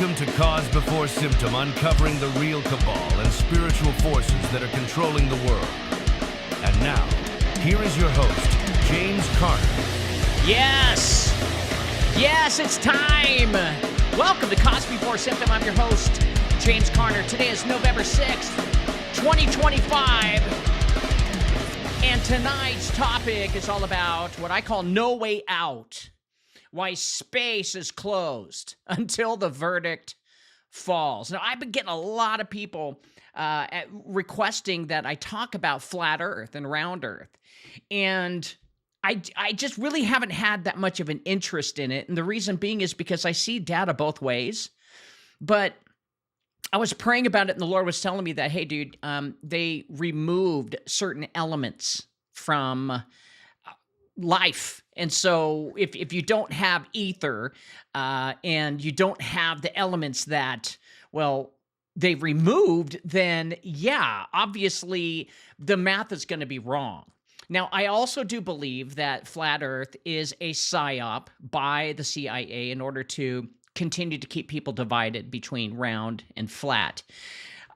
Welcome to Cause Before Symptom, uncovering the real cabal and spiritual forces that are controlling the world. And now, here is your host, James Carter. Yes! Yes, it's time! Welcome to Cause Before Symptom. I'm your host, James Carter. Today is November 6th, 2025. And tonight's topic is all about what I call no way out. Why space is closed until the verdict falls. Now, I've been getting a lot of people requesting that I talk about flat Earth and round Earth. And I just really haven't had that much of an interest in it. And the reason being is because I see data both ways. But I was praying about it, and the Lord was telling me that, hey, dude, they removed certain elements from life. And so if you don't have ether and you don't have the elements that, well, they removed, then yeah, obviously the math is going to be wrong. Now, I also do believe that flat Earth is a psyop by the CIA in order to continue to keep people divided between round and flat.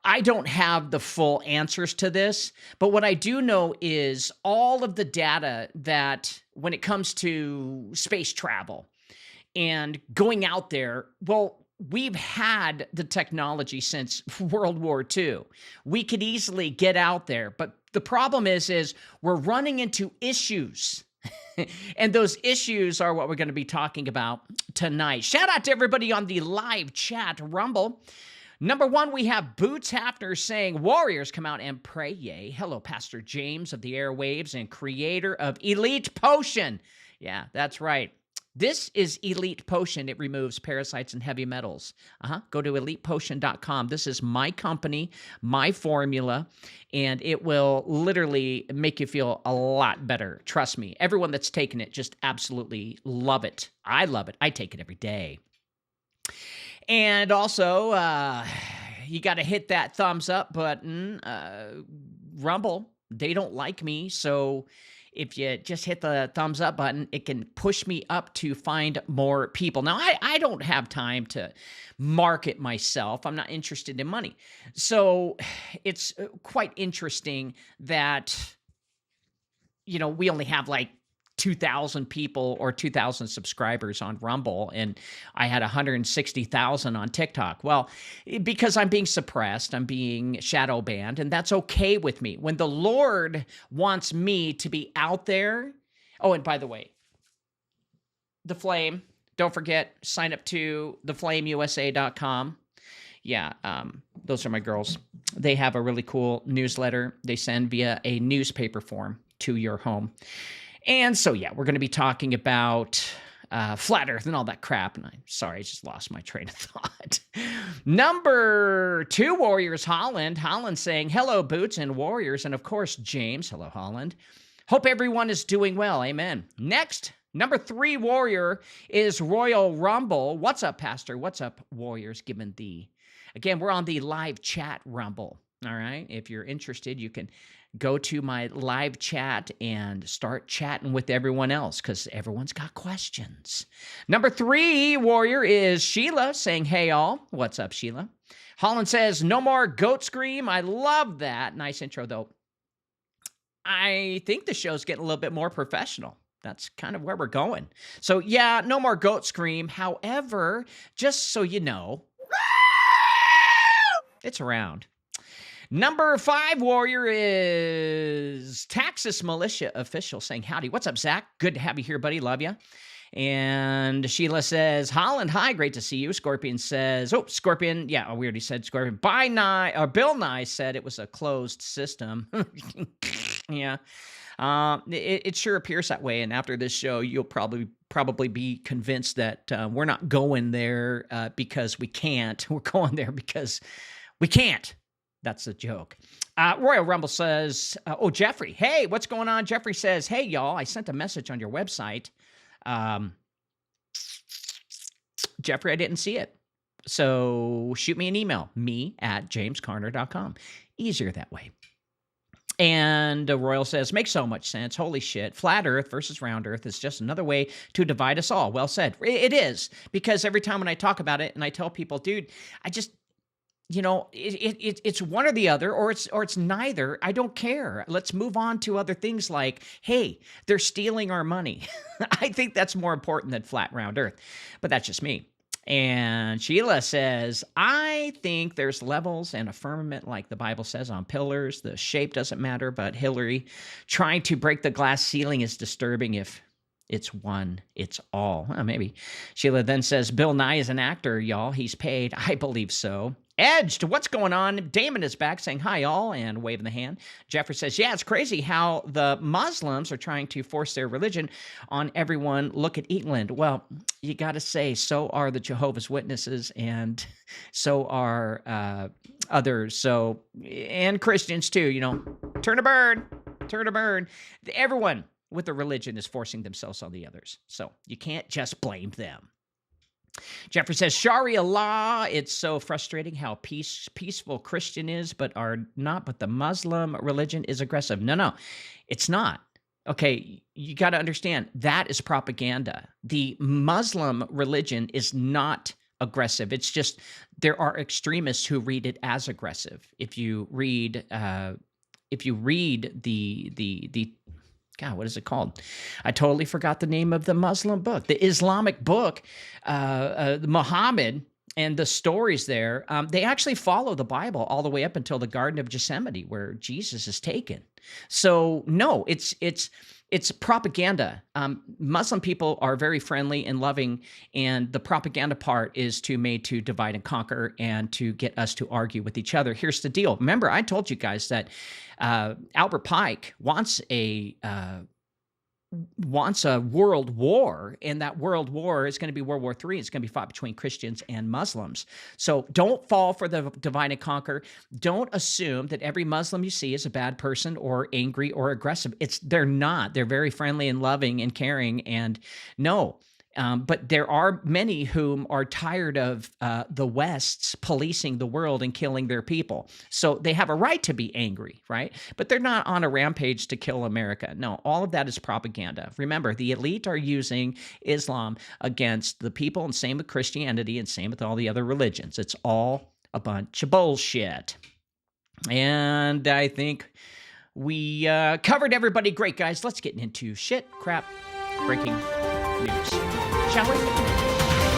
I don't have the full answers to this, but what I do know is all of the data that when it comes to space travel and going out there, well, we've had the technology since World War II. We could easily get out there, but the problem is we're running into issues. And those issues are what we're going to be talking about tonight. Shout out to everybody on the live chat Rumble. Number one, we have Boots Hafner saying, Warriors, come out and pray, yay. Hello, Pastor James of the airwaves and creator of Elite Potion. Yeah, that's right. This is Elite Potion. It removes parasites and heavy metals. Go to elitepotion.com. This is my company, my formula, and it will literally make you feel a lot better. Trust me. Everyone that's taken it just absolutely love it. I love it. I take it every day. And also, you got to hit that thumbs up button. Rumble, they don't like me, so if you just hit the thumbs up button, it can push me up to find more people. Now, I don't have time to market myself. I'm not interested in money. So it's quite interesting that, you know, we only have like 2,000 people or 2,000 subscribers on Rumble, and I had 160,000 on TikTok. Well, because I'm being suppressed, I'm being shadow banned, and that's okay with me. When the Lord wants me to be out there, oh, and by the way, The Flame, don't forget, sign up to theflameusa.com. Yeah, those are my girls. They have a really cool newsletter they send via a newspaper form to your home. And so, yeah, we're going to be talking about flat Earth and all that crap. And I'm sorry, I just lost my train of thought. Number two, Warriors Holland. Holland saying, hello, Boots and Warriors. And of course, James. Hello, Holland. Hope everyone is doing well. Amen. Next, number three, Warrior is Royal Rumble. What's up, Pastor? What's up, Warriors? Again, we're on the live chat Rumble. All right. If you're interested, you can go to my live chat and start chatting with everyone else because everyone's got questions. Number three, Warrior, is Sheila saying, hey, all. What's up, Sheila? Holland says, no more goat scream. I love that. Nice intro, though. I think the show's getting a little bit more professional. That's kind of where we're going. So, yeah, no more goat scream. However, just so you know, it's around. Number five, Warrior, is Texas Militia Official saying, howdy. What's up, Zach? Good to have you here, buddy. Love you. And Sheila says, Holland, hi. Great to see you. Scorpion says, Scorpion. Yeah, we already said Scorpion. Bill Nye said it was a closed system. Yeah. It sure appears that way. And after this show, you'll probably be convinced that we're not going there because we can't. We're going there because we can't. That's a joke. Royal Rumble says, Jeffrey, hey, what's going on? Jeffrey says, hey, y'all, I sent a message on your website. Jeffrey, I didn't see it. So shoot me an email, me@jamescarner.com. Easier that way. And Royal says, makes so much sense. Holy shit. Flat Earth versus round Earth is just another way to divide us all. Well said. It is, because every time when I talk about it and I tell people, dude, I just, it's one or the other, or it's neither. I don't care. Let's move on to other things like, hey, they're stealing our money. I think that's more important than flat round Earth, but that's just me. And Sheila says, I think there's levels and a firmament like the Bible says on pillars. The shape doesn't matter, but Hillary trying to break the glass ceiling is disturbing if it's one, it's all. Maybe. Sheila then says, Bill Nye is an actor, y'all. He's paid. I believe so. Edged, what's going on? Damon is back saying hi, y'all, and waving the hand. Jeffrey says, yeah, it's crazy how the Muslims are trying to force their religion on everyone. Look at England. Well, you got to say, so are the Jehovah's Witnesses, and so are others. So, and Christians too, turn a bird. Everyone with a religion is forcing themselves on the others. So you can't just blame them. Jeffrey says, Sharia law, it's so frustrating how peaceful Christian is, but the Muslim religion is aggressive. No, it's not. Okay, you got to understand, that is propaganda. The Muslim religion is not aggressive. It's just there are extremists who read it as aggressive. If you read the God, what is it called? I totally forgot the name of the Muslim book, the Islamic book, Muhammad, and the stories there. They actually follow the Bible all the way up until the Garden of Gethsemane, where Jesus is taken. So no, it's propaganda. Muslim people are very friendly and loving, and the propaganda part is made to divide and conquer and to get us to argue with each other. Here's the deal. Remember, I told you guys that Albert Pike wants a world war, and that world war is going to be World War III. It's going to be fought between Christians and Muslims. So don't fall for the divide and conquer. Don't assume that every Muslim you see is a bad person or angry or aggressive. They're not. They're very friendly and loving and caring, and no. But there are many whom are tired of the West's policing the world and killing their people. So they have a right to be angry, right? But they're not on a rampage to kill America. No, all of that is propaganda. Remember, the elite are using Islam against the people, and same with Christianity, and same with all the other religions. It's all a bunch of bullshit. And I think we covered everybody. Great, guys. Let's get into shit, crap, breaking news. Shall we?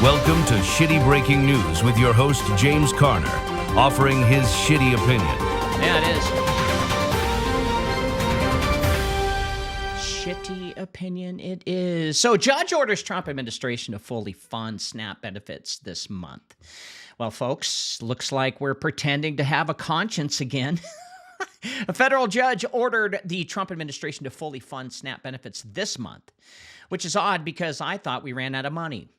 Welcome to Shitty Breaking News with your host, James Carner, offering his shitty opinion. Yeah, it is. Shitty opinion it is. So, judge orders Trump administration to fully fund SNAP benefits this month. Well, folks, looks like we're pretending to have a conscience again. A federal judge ordered the Trump administration to fully fund SNAP benefits this month, which is odd because I thought we ran out of money.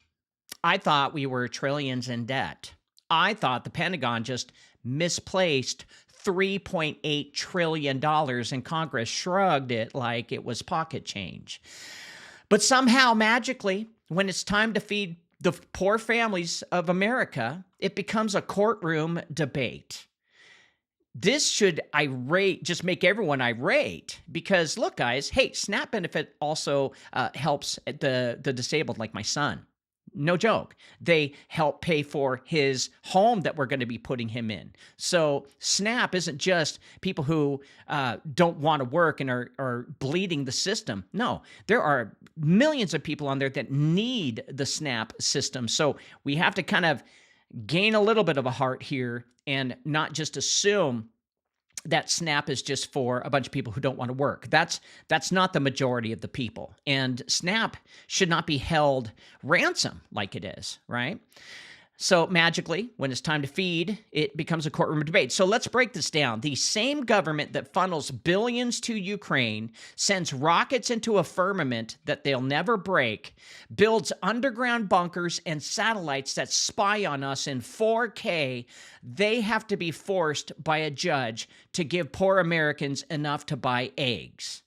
I thought we were trillions in debt. I thought the Pentagon just misplaced $3.8 trillion and Congress shrugged it like it was pocket change. But somehow, magically, when it's time to feed the poor families of America, it becomes a courtroom debate. This should just make everyone irate because, look, guys, hey, SNAP benefit also helps the disabled, like my son. No joke. They help pay for his home that we're going to be putting him in. So SNAP isn't just people who don't want to work and are bleeding the system. No, there are millions of people on there that need the SNAP system. So we have to kind of gain a little bit of a heart here and not just assume that SNAP is just for a bunch of people who don't want to work. That's not the majority of the people. And SNAP should not be held ransom like it is, right? So magically, when it's time to feed, it becomes a courtroom debate. So let's break this down. The same government that funnels billions to Ukraine, sends rockets into a firmament that they'll never break, builds underground bunkers and satellites that spy on us in 4K, they have to be forced by a judge to give poor Americans enough to buy eggs.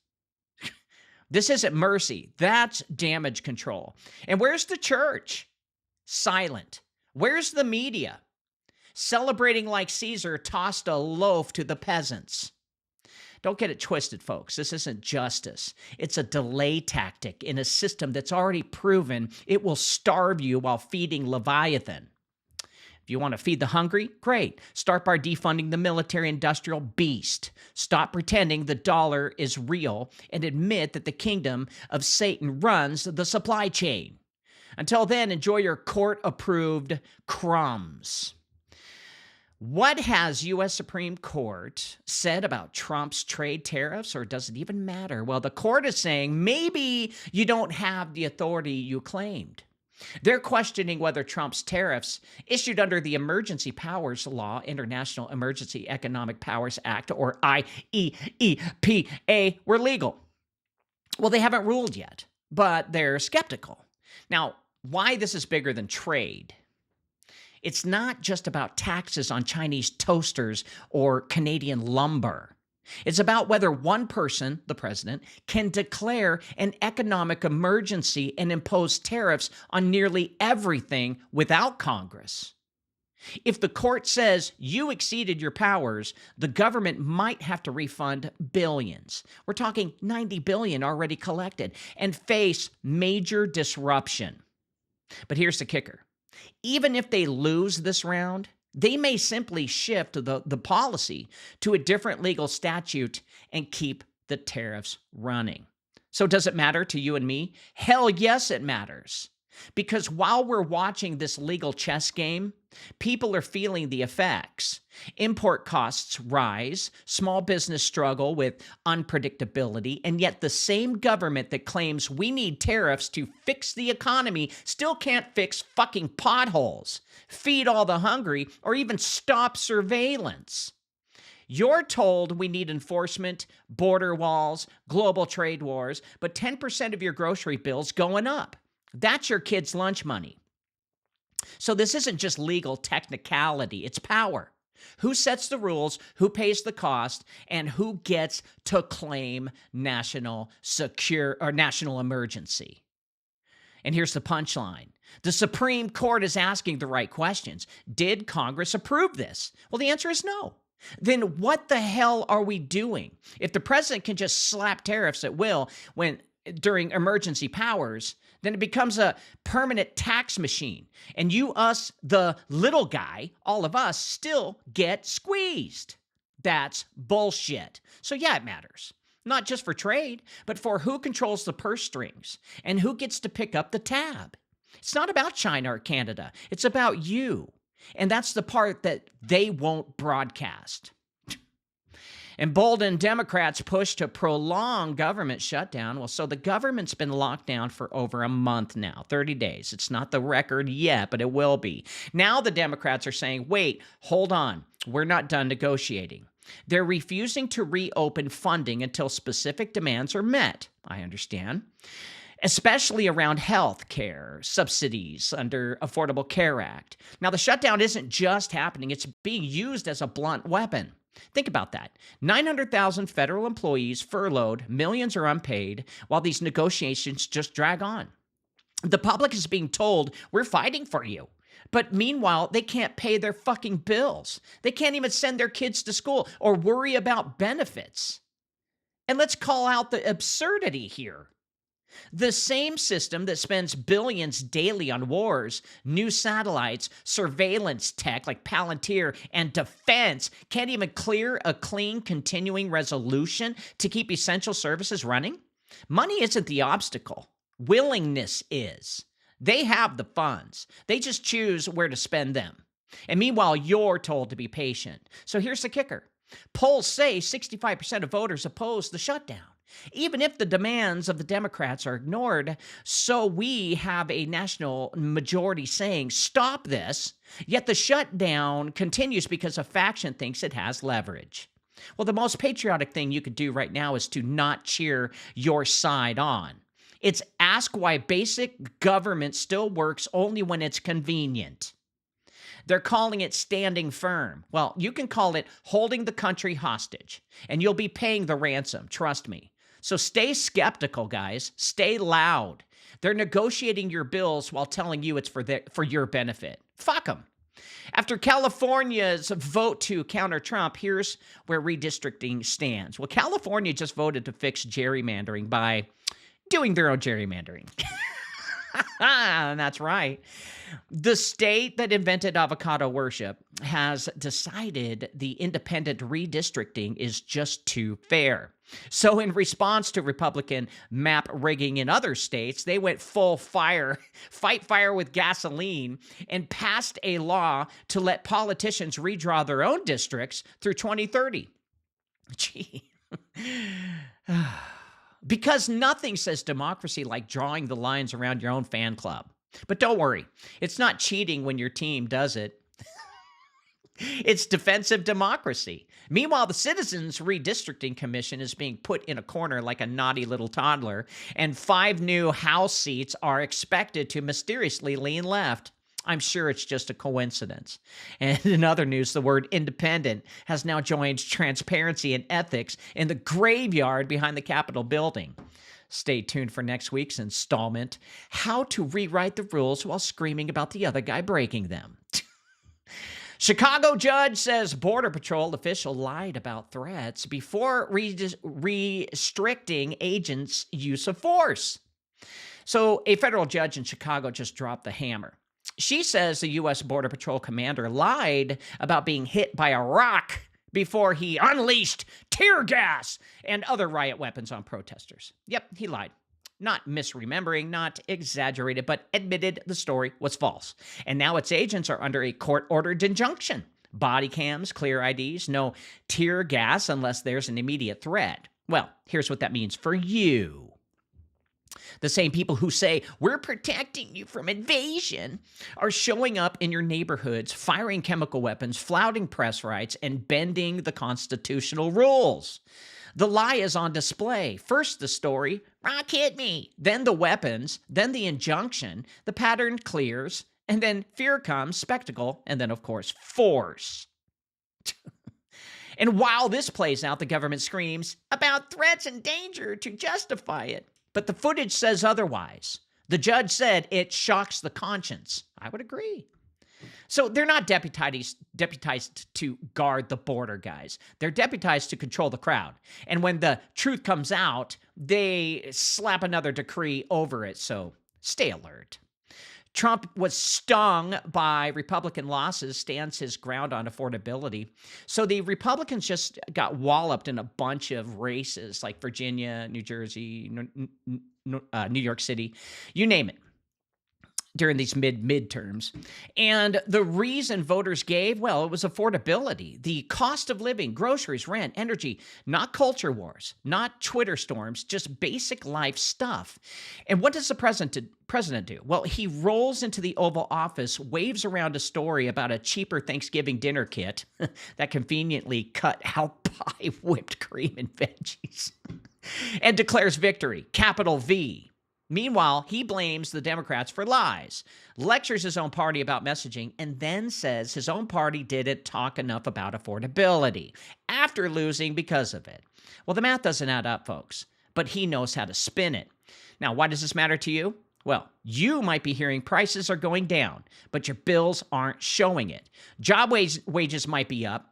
This isn't mercy. That's damage control. And where's the church? Silent. Where's the media? Celebrating like Caesar tossed a loaf to the peasants. Don't get it twisted, folks. This isn't justice. It's a delay tactic in a system that's already proven it will starve you while feeding Leviathan. If you want to feed the hungry, great. Start by defunding the military-industrial beast. Stop pretending the dollar is real and admit that the kingdom of Satan runs the supply chain. Until then, enjoy your court-approved crumbs. What has U.S. Supreme Court said about Trump's trade tariffs, or does it even matter? Well, the court is saying maybe you don't have the authority you claimed. They're questioning whether Trump's tariffs, issued under the Emergency Powers Law, International Emergency Economic Powers Act, or IEEPA, were legal. Well, they haven't ruled yet, but they're skeptical. Now, why this is bigger than trade? It's not just about taxes on Chinese toasters or Canadian lumber. It's about whether one person, the president, can declare an economic emergency and impose tariffs on nearly everything without Congress. If the court says you exceeded your powers, the government might have to refund billions. We're talking $90 billion already collected, and face major disruption. But here's the kicker. Even if they lose this round, they may simply shift the policy to a different legal statute and keep the tariffs running. So does it matter to you and me? Hell yes, it matters. Because while we're watching this legal chess game, people are feeling the effects. Import costs rise, small business struggle with unpredictability, and yet the same government that claims we need tariffs to fix the economy still can't fix fucking potholes, feed all the hungry, or even stop surveillance. You're told we need enforcement, border walls, global trade wars, but 10% of your grocery bill's going up. That's your kid's lunch money. So this isn't just legal technicality, it's power. Who sets the rules, who pays the cost, and who gets to claim national emergency. And here's the punchline. The Supreme Court is asking the right questions. Did Congress approve this? Well, the answer is no. Then what the hell are we doing? If the president can just slap tariffs at will during emergency powers, then it becomes a permanent tax machine. And you, us, the little guy, all of us, still get squeezed. That's bullshit. So yeah, it matters. Not just for trade, but for who controls the purse strings and who gets to pick up the tab. It's not about China or Canada. It's about you. And that's the part that they won't broadcast. Emboldened Democrats push to prolong government shutdown. Well, so the government's been locked down for over a month now, 30 days. It's not the record yet, but it will be. Now the Democrats are saying, wait, hold on. We're not done negotiating. They're refusing to reopen funding until specific demands are met. I understand. Especially around health care subsidies under Affordable Care Act. Now, the shutdown isn't just happening. It's being used as a blunt weapon. Think about that. 900,000 federal employees furloughed, millions are unpaid, while these negotiations just drag on. The public is being told, we're fighting for you. But meanwhile, they can't pay their fucking bills. They can't even send their kids to school or worry about benefits. And let's call out the absurdity here. The same system that spends billions daily on wars, new satellites, surveillance tech like Palantir, and defense can't even clear a clean continuing resolution to keep essential services running? Money isn't the obstacle. Willingness is. They have the funds. They just choose where to spend them. And meanwhile, you're told to be patient. So here's the kicker. Polls say 65% of voters oppose the shutdown. Even if the demands of the Democrats are ignored, so we have a national majority saying, stop this, yet the shutdown continues because a faction thinks it has leverage. Well, the most patriotic thing you could do right now is to not cheer your side on. It's ask why basic government still works only when it's convenient. They're calling it standing firm. Well, you can call it holding the country hostage, and you'll be paying the ransom, trust me. So stay skeptical, guys. Stay loud. They're negotiating your bills while telling you it's for your benefit. Fuck them. After California's vote to counter Trump, here's where redistricting stands. Well, California just voted to fix gerrymandering by doing their own gerrymandering. That's right. The state that invented avocado worship has decided the independent redistricting is just too fair. So in response to Republican map rigging in other states, they went full fire, fight fire with gasoline, and passed a law to let politicians redraw their own districts through 2030. Gee. Because nothing says democracy like drawing the lines around your own fan club. But don't worry, it's not cheating when your team does it. It's defensive democracy. Meanwhile, the Citizens Redistricting Commission is being put in a corner like a naughty little toddler, and 5 new House seats are expected to mysteriously lean left. I'm sure it's just a coincidence. And in other news, the word independent has now joined transparency and ethics in the graveyard behind the Capitol building. Stay tuned for next week's installment, How to Rewrite the Rules While Screaming About the Other Guy Breaking Them. Chicago judge says Border Patrol official lied about threats before restricting agents' use of force. So a federal judge in Chicago just dropped the hammer. She says the U.S. Border Patrol commander lied about being hit by a rock before he unleashed tear gas and other riot weapons on protesters. Yep, he lied. Not misremembering, not exaggerated, but admitted the story was false. And now its agents are under a court-ordered injunction. Body cams, clear IDs, no tear gas unless there's an immediate threat. Well, here's what that means for you. The same people who say, we're protecting you from invasion, are showing up in your neighborhoods, firing chemical weapons, flouting press rights, and bending the constitutional rules. The lie is on display. First the story, rock hit me. Then the weapons, then the injunction. The pattern clears, and then fear comes, spectacle, and then, of course, force. And while this plays out, the government screams about threats and danger to justify it. But the footage says otherwise. The judge said it shocks the conscience. I would agree. So they're not deputized to guard the border, guys. They're deputized to control the crowd. And when the truth comes out, they slap another decree over it. So stay alert. Trump was stung by Republican losses, stands his ground on affordability. So the Republicans just got walloped in a bunch of races like Virginia, New Jersey, New York City, you name it, during these midterms. And the reason voters gave, well, it was affordability. The cost of living, groceries, rent, energy, not culture wars, not Twitter storms, just basic life stuff. And what does the president do? Well, he rolls into the Oval Office, waves around a story about a cheaper Thanksgiving dinner kit that conveniently cut out by whipped cream and veggies, and declares victory, capital V. Meanwhile, he blames the Democrats for lies, lectures his own party about messaging, and then says his own party didn't talk enough about affordability after losing because of it. Well, the math doesn't add up, folks, but he knows how to spin it. Now, why does this matter to you? Well, you might be hearing prices are going down, but your bills aren't showing it. Job wages might be up,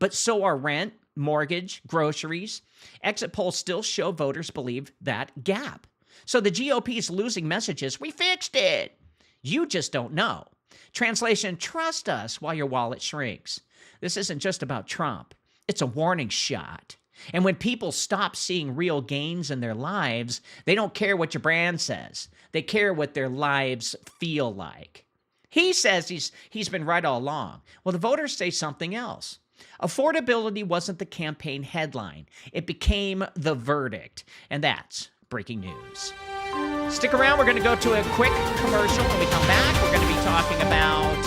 but so are rent, mortgage, groceries. Exit polls still show voters believe that gap. So the GOP is losing messages. We fixed it. You just don't know. Translation, trust us while your wallet shrinks. This isn't just about Trump. It's a warning shot. And when people stop seeing real gains in their lives, they don't care what your brand says. They care what their lives feel like. He says he's been right all along. Well, the voters say something else. Affordability wasn't the campaign headline. It became the verdict. And that's breaking news. Stick around. We're going to go to a quick commercial. When we come back, we're going to be talking about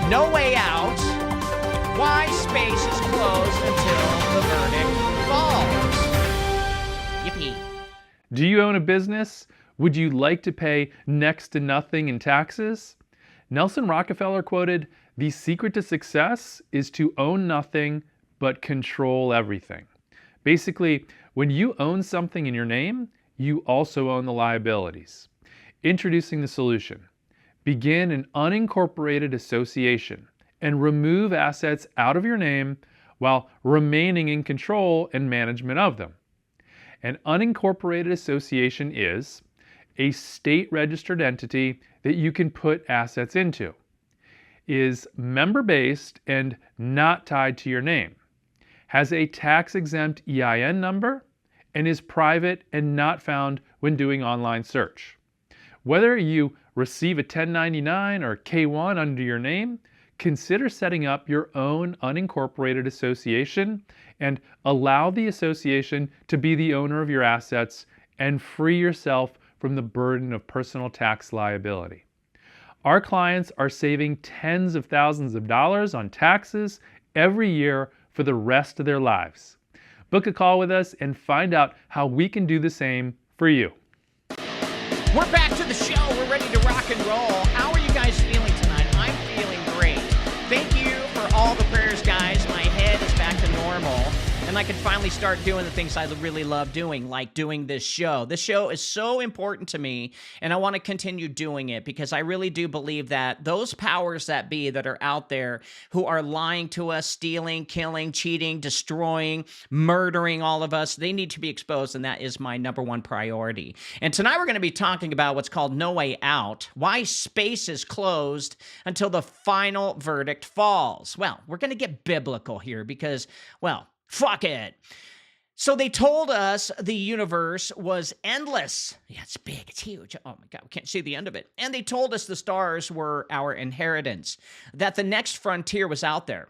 No Way Out, why space is closed until the verdict falls. Yippee. Do you own a business? Would you like to pay next to nothing in taxes? Nelson Rockefeller quoted, "The secret to success is to own nothing but control everything." Basically, when you own something in your name, you also own the liabilities. Introducing the solution. begin an unincorporated association and remove assets out of your name while remaining in control and management of them. An unincorporated association is a state-registered entity that you can put assets into, is member-based and not tied to your name, has a tax-exempt EIN number, and is private and not found when doing online search. Whether you receive a 1099 or K1 under your name, consider setting up your own unincorporated association and allow the association to be the owner of your assets and free yourself from the burden of personal tax liability. Our clients are saving tens of thousands of dollars on taxes every year for the rest of their lives. Book a call with us and find out how we can do the same for you. We're back to the show. We're ready to rock and roll. How are you guys feeling tonight? I'm feeling great. Thank you for all the prayers, guys. My head is back to normal, and I can finally start doing the things I really love doing, like doing this show. This show is so important to me, and I want to continue doing it because I really do believe that those powers that be that are out there who are lying to us, stealing, killing, cheating, destroying, murdering all of us, they need to be exposed, and that is my number one priority. And tonight we're going to be talking about what's called No Way Out, why space is closed until the final verdict falls. Well, we're going to get biblical here because, well, fuck it. So they told us the universe was endless. Yeah, it's big, it's huge. Oh my God, we can't see the end of it. And they told us the stars were our inheritance, that the next frontier was out there.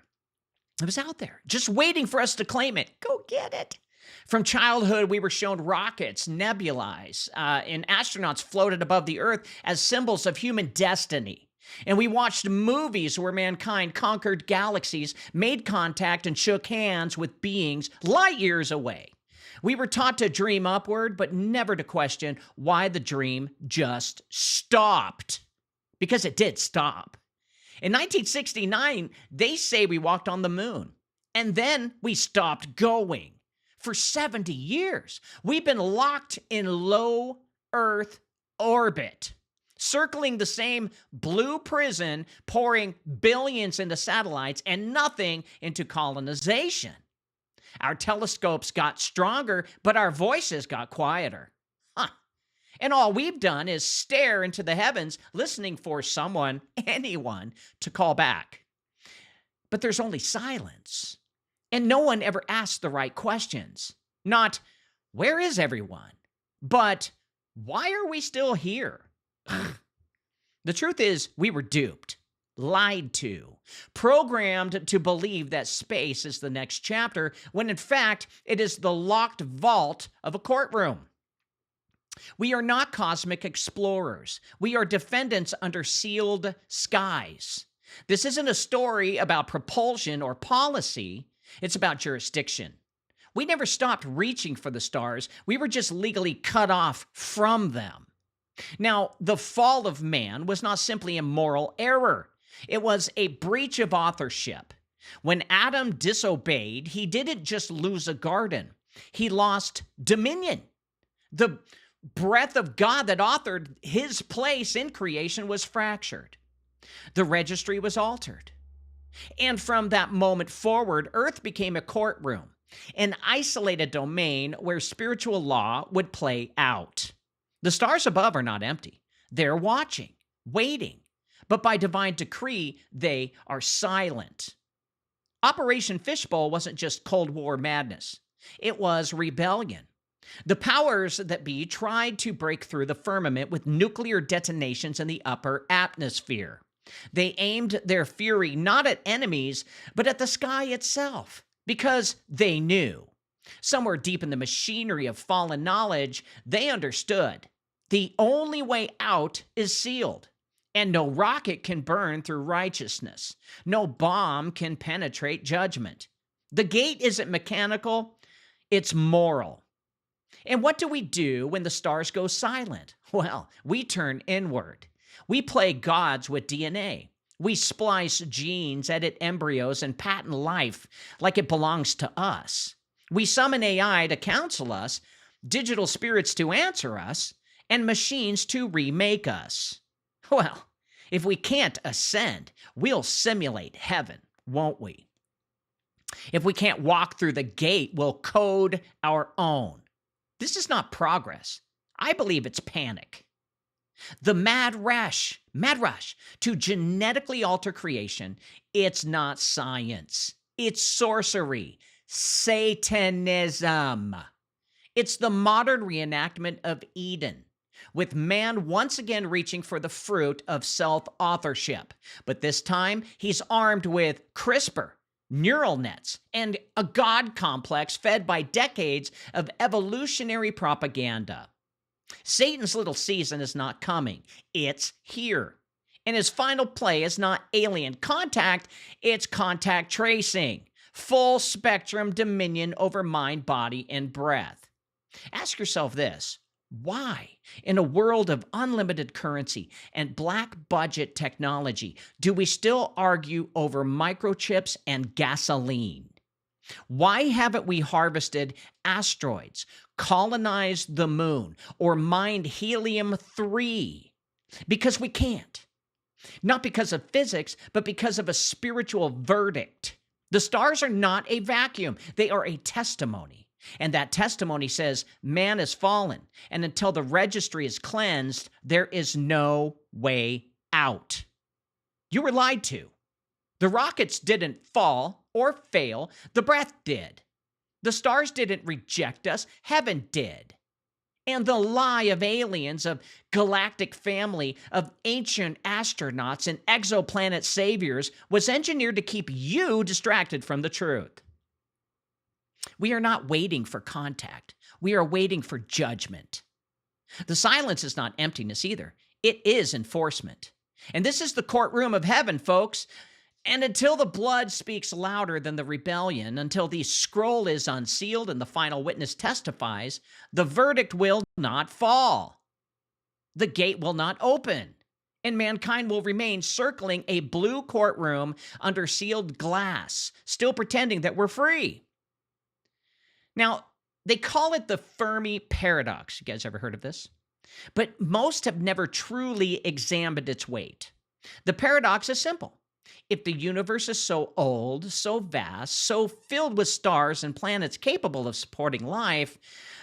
It was out there, just waiting for us to claim it. Go get it. From childhood, we were shown rockets, nebulae, and astronauts floated above the Earth as symbols of human destiny. And we watched movies where mankind conquered galaxies, made contact, and shook hands with beings light years away. We were taught to dream upward, but never to question why the dream just stopped. Because it did stop. In 1969, they say we walked on the moon, and then we stopped going. For 70 years, we've been locked in low Earth orbit, circling the same blue prison, pouring billions into satellites and nothing into colonization. Our telescopes got stronger, but our voices got quieter. And all we've done is stare into the heavens, listening for someone, anyone, to call back. But there's only silence. And no one ever asks the right questions. Not, where is everyone? But, why are we still here? The truth is, we were duped, lied to, programmed to believe that space is the next chapter, when in fact, it is the locked vault of a courtroom. We are not cosmic explorers. We are defendants under sealed skies. This isn't a story about propulsion or policy. It's about jurisdiction. We never stopped reaching for the stars. We were just legally cut off from them. Now, the fall of man was not simply a moral error. It was a breach of authorship. When Adam disobeyed, he didn't just lose a garden. He lost dominion. The breath of God that authored his place in creation was fractured. The registry was altered. And from that moment forward, Earth became a courtroom, an isolated domain where spiritual law would play out. The stars above are not empty. They're watching, waiting, but by divine decree, they are silent. Operation Fishbowl wasn't just Cold War madness. It was rebellion. The powers that be tried to break through the firmament with nuclear detonations in the upper atmosphere. They aimed their fury not at enemies, but at the sky itself, because they knew. Somewhere deep in the machinery of fallen knowledge, they understood. The only way out is sealed, and no rocket can burn through righteousness. No bomb can penetrate judgment. The gate isn't mechanical, it's moral. And what do we do when the stars go silent? Well, we turn inward. We play gods with DNA. We splice genes, edit embryos, and patent life like it belongs to us. We summon AI to counsel us, digital spirits to answer us, and machines to remake us. Well, If we can't ascend, we'll simulate heaven, won't we? If we can't walk through the gate, we'll code our own. This is not progress. I believe it's panic. The mad rush to genetically alter creation, it's not science. It's sorcery, Satanism. It's the modern reenactment of Eden, with man once again reaching for the fruit of self-authorship. But this time, he's armed with CRISPR, neural nets, and a God complex fed by decades of evolutionary propaganda. Satan's little season is not coming. It's here. And his final play is not alien contact, it's contact tracing. Full spectrum dominion over mind, body, and breath. Ask yourself this. Why, in a world of unlimited currency and black budget technology, do we still argue over microchips and gasoline? Why haven't we harvested asteroids, colonized the moon, or mined helium-3? Because we can't. Not because of physics, but because of a spiritual verdict. The stars are not a vacuum. They are a testimony. And that testimony says man is fallen. And until the registry is cleansed, there is no way out. You were lied to. The rockets didn't fall or fail. The breath did. The stars didn't reject us. Heaven did. And the lie of aliens, of galactic family, of ancient astronauts and exoplanet saviors was engineered to keep you distracted from the truth. We are not waiting for contact. We are waiting for judgment. The silence is not emptiness either. It is enforcement. And this is the courtroom of heaven, folks. And until the blood speaks louder than the rebellion, until the scroll is unsealed and the final witness testifies, the verdict will not fall. The gate will not open, and mankind will remain circling a blue courtroom under sealed glass, still pretending that we're free. Now, they call it the Fermi Paradox. You guys ever heard of this? But most have never truly examined its weight. The paradox is simple. If the universe is so old, so vast, so filled with stars and planets capable of supporting life,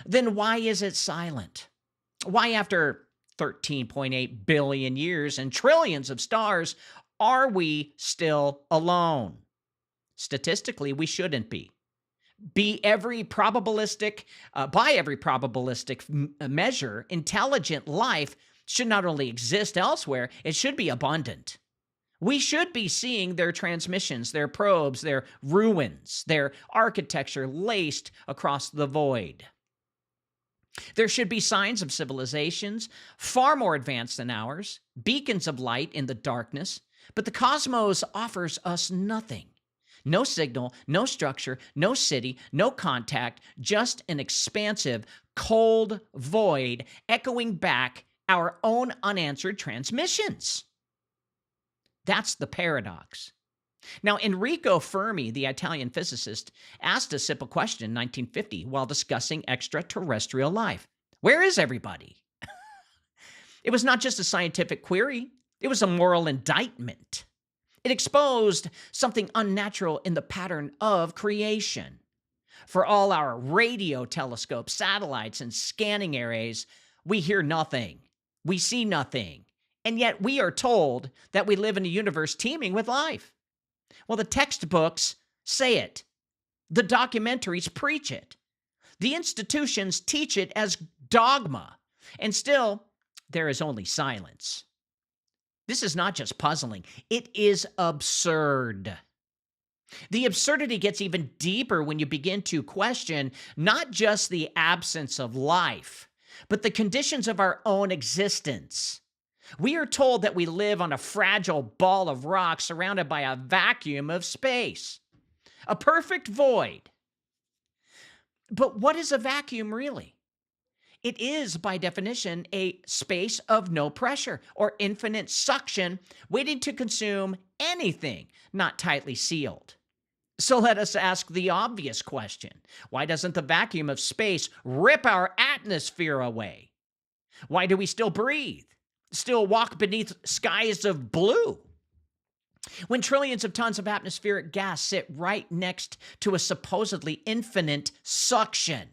then why is it silent? Why, after 13.8 billion years and trillions of stars, are we still alone? Statistically, we shouldn't be. By every probabilistic measure, intelligent life should not only exist elsewhere, it should be abundant. We should be seeing their transmissions, their probes, their ruins, their architecture laced across the void. There should be signs of civilizations far more advanced than ours, beacons of light in the darkness, but the cosmos offers us nothing. No signal, no structure, no city, no contact, just an expansive, cold void echoing back our own unanswered transmissions. That's the paradox. Now, Enrico Fermi, the Italian physicist, asked a simple question in 1950 while discussing extraterrestrial life. Where is everybody? It was not just a scientific query. It was a moral indictment. It exposed something unnatural in the pattern of creation. For all our radio telescopes, satellites, and scanning arrays, we hear nothing. We see nothing. And yet we are told that we live in a universe teeming with life. Well, the textbooks say it. The documentaries preach it. The institutions teach it as dogma. And still, there is only silence. This is not just puzzling. It is absurd. The absurdity gets even deeper when you begin to question not just the absence of life, but the conditions of our own existence. We are told that we live on a fragile ball of rock surrounded by a vacuum of space, a perfect void. But what is a vacuum really? It is, by definition, a space of no pressure or infinite suction waiting to consume anything not tightly sealed. So let us ask the obvious question. Why doesn't the vacuum of space rip our atmosphere away? Why do we still breathe? still walk beneath skies of blue? When trillions of tons of atmospheric gas sit right next to a supposedly infinite suction?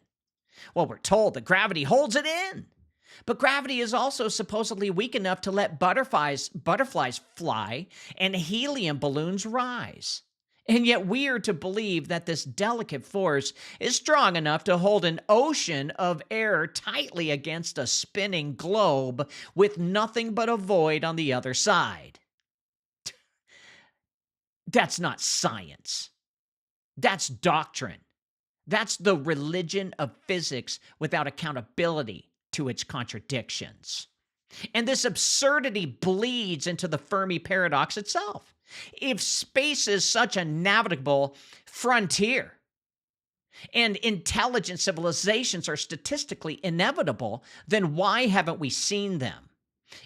Well, we're told that gravity holds it in. But gravity is also supposedly weak enough to let butterflies fly and helium balloons rise. And yet we are to believe that this delicate force is strong enough to hold an ocean of air tightly against a spinning globe with nothing but a void on the other side. That's not science. That's doctrine. That's the religion of physics without accountability to its contradictions. And this absurdity bleeds into the Fermi Paradox itself. If space is such a navigable frontier and intelligent civilizations are statistically inevitable, then why haven't we seen them?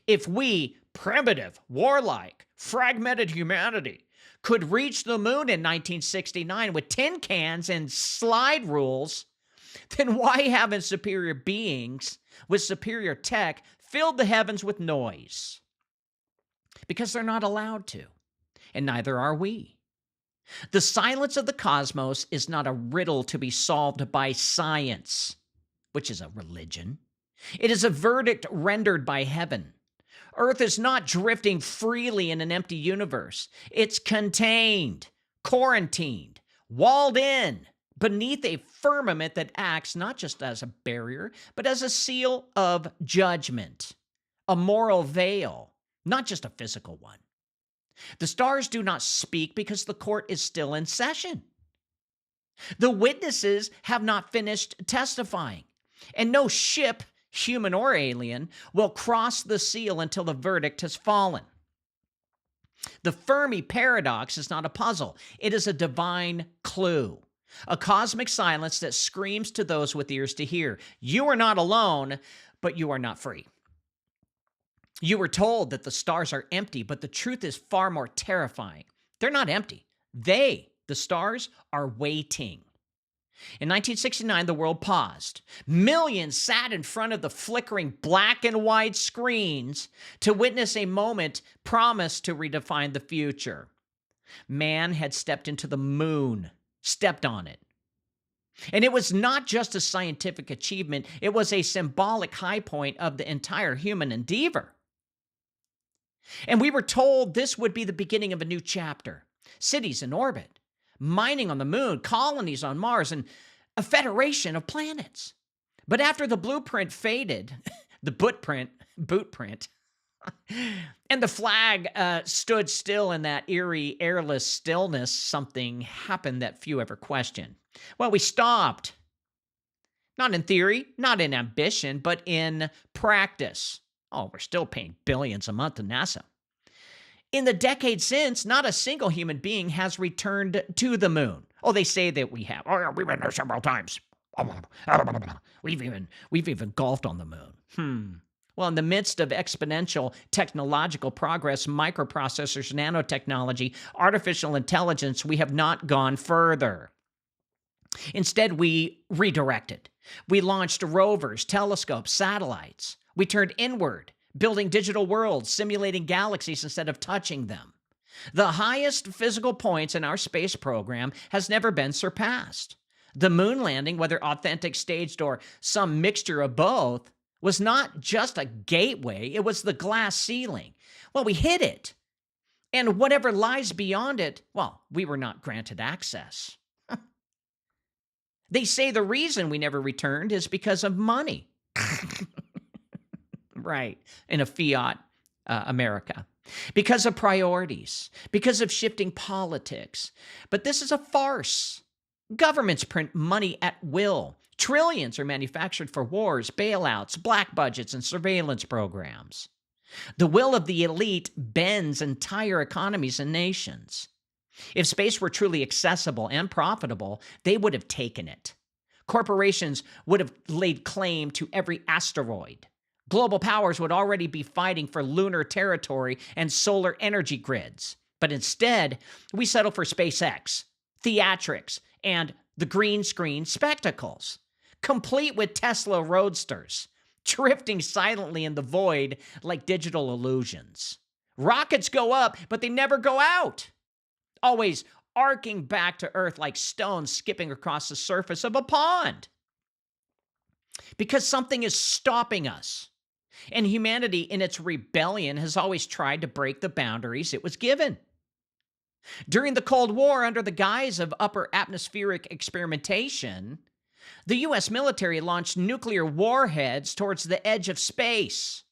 If we, primitive, warlike, fragmented humanity, could reach the moon in 1969 with tin cans and slide rules, then why haven't superior beings with superior tech filled the heavens with noise? Because they're not allowed to, and neither are we. The silence of the cosmos is not a riddle to be solved by science, which is a religion. It is a verdict rendered by heaven. Earth is not drifting freely in an empty universe. It's contained, quarantined, walled in, beneath a firmament that acts not just as a barrier, but as a seal of judgment, a moral veil, not just a physical one. The stars do not speak because the court is still in session. The witnesses have not finished testifying, and no ship, human or alien, will cross the seal until the verdict has fallen. The Fermi Paradox is not a puzzle. It is a divine clue. A cosmic silence that screams to those with ears to hear. You are not alone, but you are not free. You were told that the stars are empty, but the truth is far more terrifying. They're not empty. The stars, are waiting. In 1969, the world paused. Millions sat in front of the flickering black and white screens to witness a moment promised to redefine the future. Man had stepped into the moon. Stepped on it. And it was not just a scientific achievement, it was a symbolic high point of the entire human endeavor. And we were told this would be the beginning of a new chapter. Cities in orbit, mining on the moon, colonies on Mars, and a federation of planets. But after the blueprint faded, the bootprint, and the flag stood still in that eerie, airless stillness, something happened that few ever questioned. Well, we stopped. Not in theory, not in ambition, but in practice. Oh, we're still paying billions a month to NASA. In the decades since, not a single human being has returned to the moon. Oh, they say that we have. Oh, yeah, we've been there several times. We've even golfed on the moon. Well, in the midst of exponential technological progress, microprocessors, nanotechnology, artificial intelligence, we have not gone further. Instead, we redirected. We launched rovers, telescopes, satellites. We turned inward, building digital worlds, simulating galaxies instead of touching them. The highest physical points in our space program has never been surpassed. The moon landing, whether authentic, staged, or some mixture of both, was not just a gateway, it was the glass ceiling. Well, we hit it. And whatever lies beyond it, well, we were not granted access. They say the reason we never returned is because of money. Right, in a fiat America. Because of priorities, because of shifting politics. But this is a farce. Governments print money at will. Trillions are manufactured for wars, bailouts, black budgets, and surveillance programs. The will of the elite bends entire economies and nations. If space were truly accessible and profitable, they would have taken it. Corporations would have laid claim to every asteroid. Global powers would already be fighting for lunar territory and solar energy grids. But instead, we settle for SpaceX, theatrics, and the green screen spectacles, complete with Tesla roadsters, drifting silently in the void like digital illusions. Rockets go up, but they never go out, always arcing back to Earth like stones skipping across the surface of a pond. Because something is stopping us. And humanity, in its rebellion, has always tried to break the boundaries it was given. During the Cold War, under the guise of upper atmospheric experimentation, the U.S. military launched nuclear warheads towards the edge of space.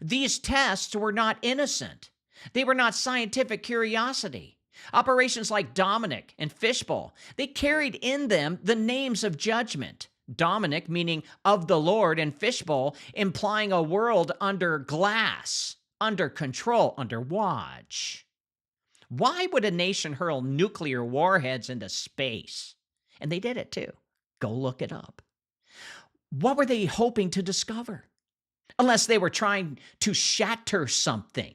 These tests were not innocent. They were not scientific curiosity. Operations like Dominic and Fishbowl, they carried in them the names of judgment. Dominic meaning of the Lord, and Fishbowl implying a world under glass, under control, under watch. Why would a nation hurl nuclear warheads into space? And they did it too. Go look it up. What were they hoping to discover? Unless they were trying to shatter something.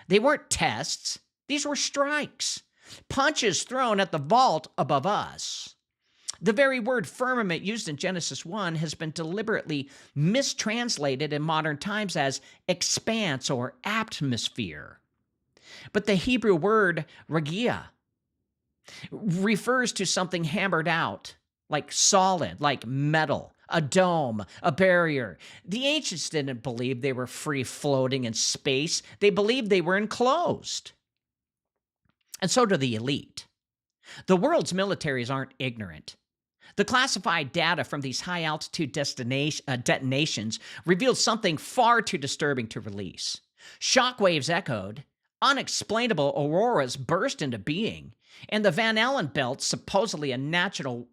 They weren't tests. These were strikes. Punches thrown at the vault above us. The very word firmament used in Genesis 1 has been deliberately mistranslated in modern times as expanse or atmosphere. But the Hebrew word ragia refers to something hammered out, like solid, like metal, a dome, a barrier. The ancients didn't believe they were free floating in space. They believed they were enclosed. And so do the elite. The world's militaries aren't ignorant. The classified data from these high-altitude detonations revealed something far too disturbing to release. Shockwaves echoed, unexplainable auroras burst into being, and the Van Allen belt, supposedly a natural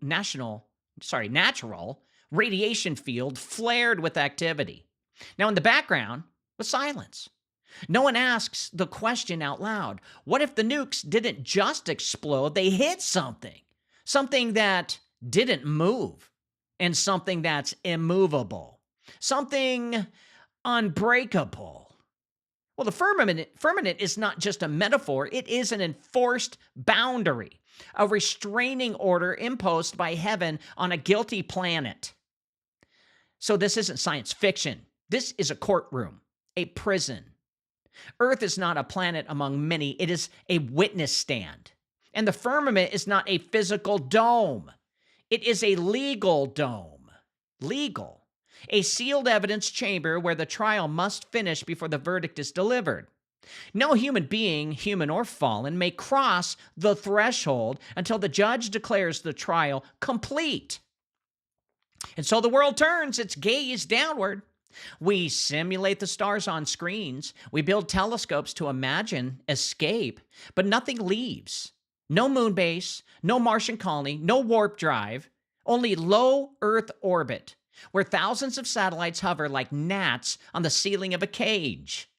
radiation field, flared with activity. Now, in the background was silence. No one asks the question out loud. What if the nukes didn't just explode? They hit something. Something that didn't move. And something that's immovable. Something unbreakable. Well, the firmament is not just a metaphor. It is an enforced boundary. A restraining order imposed by heaven on a guilty planet. So this isn't science fiction. This is a courtroom, a prison. Earth is not a planet among many. It is a witness stand. And the firmament is not a physical dome. It is a legal dome. Legal. A sealed evidence chamber where the trial must finish before the verdict is delivered. No human being, human or fallen, may cross the threshold until the judge declares the trial complete. And so the world turns its gaze downward. We simulate the stars on screens. We build telescopes to imagine escape, but nothing leaves. No moon base, no Martian colony, no warp drive, only low Earth orbit, where thousands of satellites hover like gnats on the ceiling of a cage.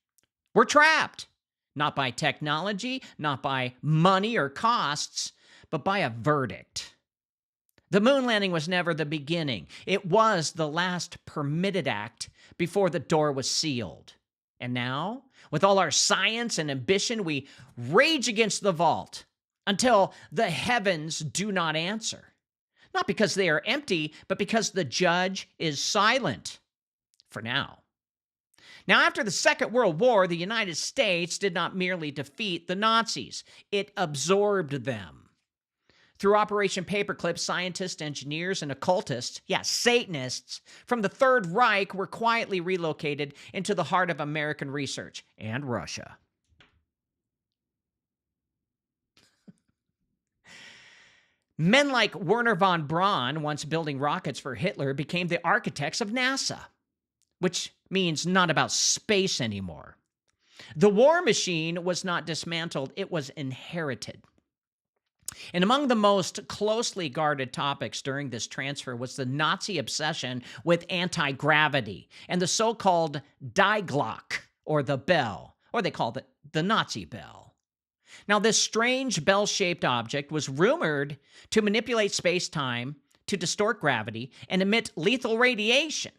We're trapped, not by technology, not by money or costs, but by a verdict. The moon landing was never the beginning. It was the last permitted act before the door was sealed. And now, with all our science and ambition, we rage against the vault until the heavens do not answer. Not because they are empty, but because the judge is silent. For now. Now, after the Second World War, the United States did not merely defeat the Nazis. It absorbed them. Through Operation Paperclip, scientists, engineers, and occultists, Satanists, from the Third Reich were quietly relocated into the heart of American research and Russia. Men like Werner von Braun, once building rockets for Hitler, became the architects of NASA, which means not about space anymore. The war machine was not dismantled, it was inherited. And among the most closely guarded topics during this transfer was the Nazi obsession with anti-gravity and the so-called Die Glock, or the bell, or they called it the Nazi bell. Now, this strange bell-shaped object was rumored to manipulate space-time, to distort gravity, and emit lethal radiation.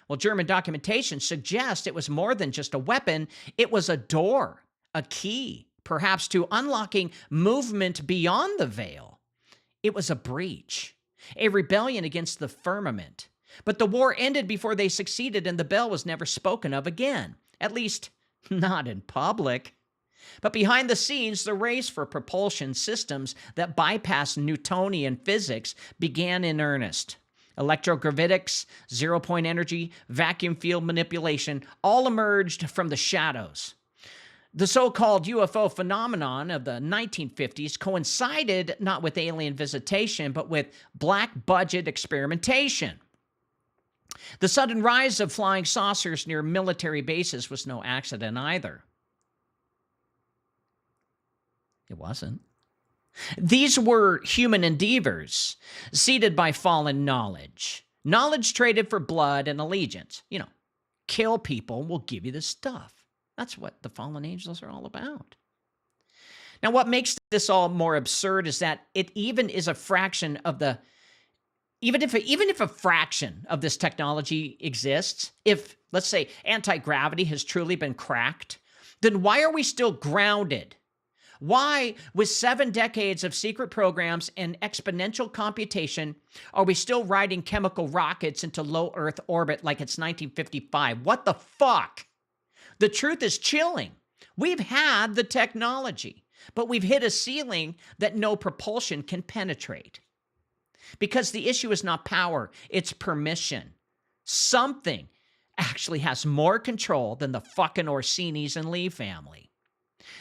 Well, German documentation suggests it was more than just a weapon. It was a door, a key, perhaps to unlocking movement beyond the veil. It was a breach, a rebellion against the firmament, But the war ended before they succeeded, and the bell was never spoken of again. At least, not in public. But behind the scenes, the race for propulsion systems that bypass Newtonian physics began in earnest. Electrogravitics, zero-point energy, vacuum field manipulation all emerged from the shadows. The so-called UFO phenomenon of the 1950s coincided not with alien visitation, but with black-budget experimentation. The sudden rise of flying saucers near military bases was no accident either. It wasn't. These were human endeavors, seeded by fallen knowledge. Knowledge traded for blood and allegiance. Kill people, we'll give you the stuff. That's what the fallen angels are all about. Now, what makes this all more absurd is that it even is a fraction of the... Even if a fraction of this technology exists, if, let's say, anti-gravity has truly been cracked, then why are we still grounded? Why, with 7 decades of secret programs and exponential computation, are we still riding chemical rockets into low Earth orbit like it's 1955? What the fuck? The truth is chilling. We've had the technology, but we've hit a ceiling that no propulsion can penetrate. Because the issue is not power, it's permission. Something actually has more control than the fucking Orsinis and Lee family.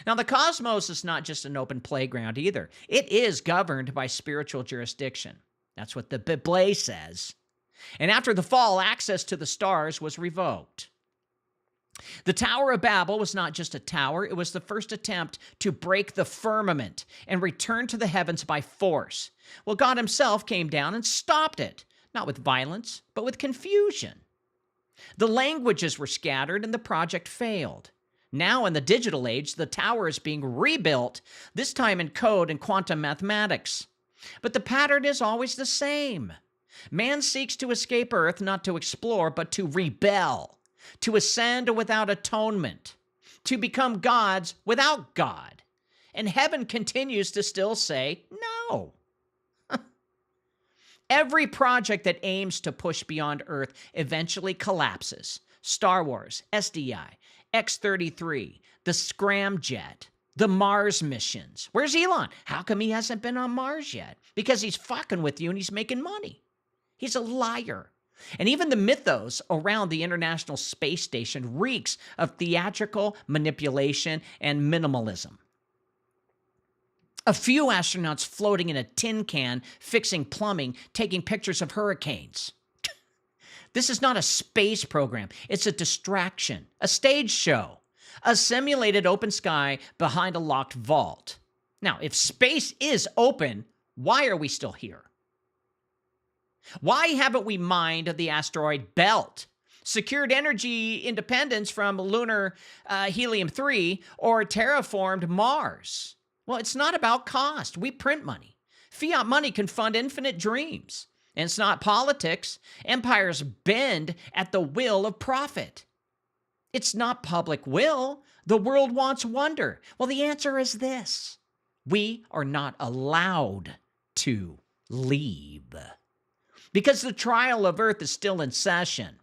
Now, the cosmos is not just an open playground either. It is governed by spiritual jurisdiction. That's what the Bible says. And after the fall, access to the stars was revoked. The Tower of Babel was not just a tower, it was the first attempt to break the firmament and return to the heavens by force. Well, God himself came down and stopped it, not with violence, but with confusion. The languages were scattered and the project failed. Now, in the digital age, the tower is being rebuilt, this time in code and quantum mathematics. But the pattern is always the same. Man seeks to escape Earth, not to explore, but to rebel, to ascend without atonement, to become gods without God. And heaven continues to still say no. Every project that aims to push beyond Earth eventually collapses. Star Wars, SDI, X-33, the Scramjet, the Mars missions. Where's Elon? How come he hasn't been on Mars yet? Because he's fucking with you and he's making money. He's a liar. And even the mythos around the International Space Station reeks of theatrical manipulation and minimalism. A few astronauts floating in a tin can, fixing plumbing, taking pictures of hurricanes. This is not a space program. It's a distraction, a stage show, a simulated open sky behind a locked vault. Now, if space is open, why are we still here? Why haven't we mined the asteroid belt, secured energy independence from lunar helium-3, or terraformed Mars? Well, it's not about cost. We print money. Fiat money can fund infinite dreams. And it's not politics. Empires bend at the will of profit. It's not public will. The world wants wonder. Well, the answer is this. We are not allowed to leave. Because the trial of Earth is still in session.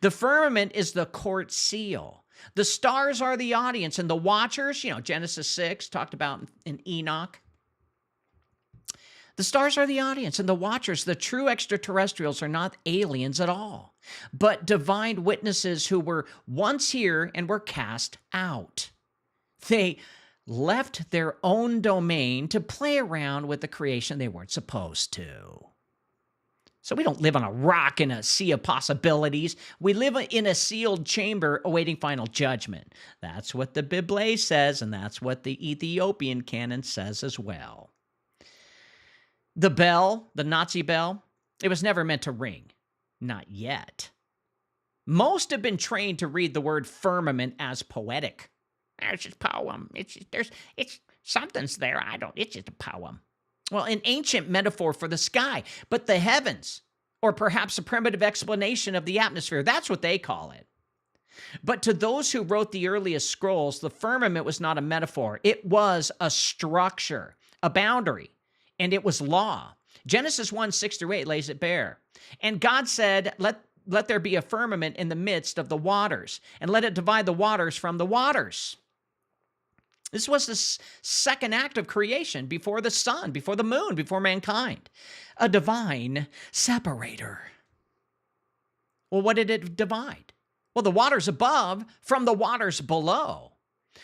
The firmament is the court seal. The stars are the audience, and the watchers, Genesis 6 talked about in Enoch. The stars are the audience, and the watchers, the true extraterrestrials, are not aliens at all, but divine witnesses who were once here and were cast out. They left their own domain to play around with the creation they weren't supposed to. So we don't live on a rock in a sea of possibilities. We live in a sealed chamber awaiting final judgment. That's what the Bible says, and that's what the Ethiopian canon says as well. The bell, the Nazi bell, it was never meant to ring. Not yet. Most have been trained to read the word firmament as poetic. It's just a poem. It's something's there. It's just a poem. Well, an ancient metaphor for the sky, but the heavens, or perhaps a primitive explanation of the atmosphere. That's what they call it. But to those who wrote the earliest scrolls, the firmament was not a metaphor. It was a structure, a boundary, and it was law. Genesis 1, 6-8 lays it bare. And God said, let there be a firmament in the midst of the waters, and let it divide the waters from the waters. This was the second act of creation before the sun, before the moon, before mankind. A divine separator. Well, what did it divide? Well, the waters above from the waters below.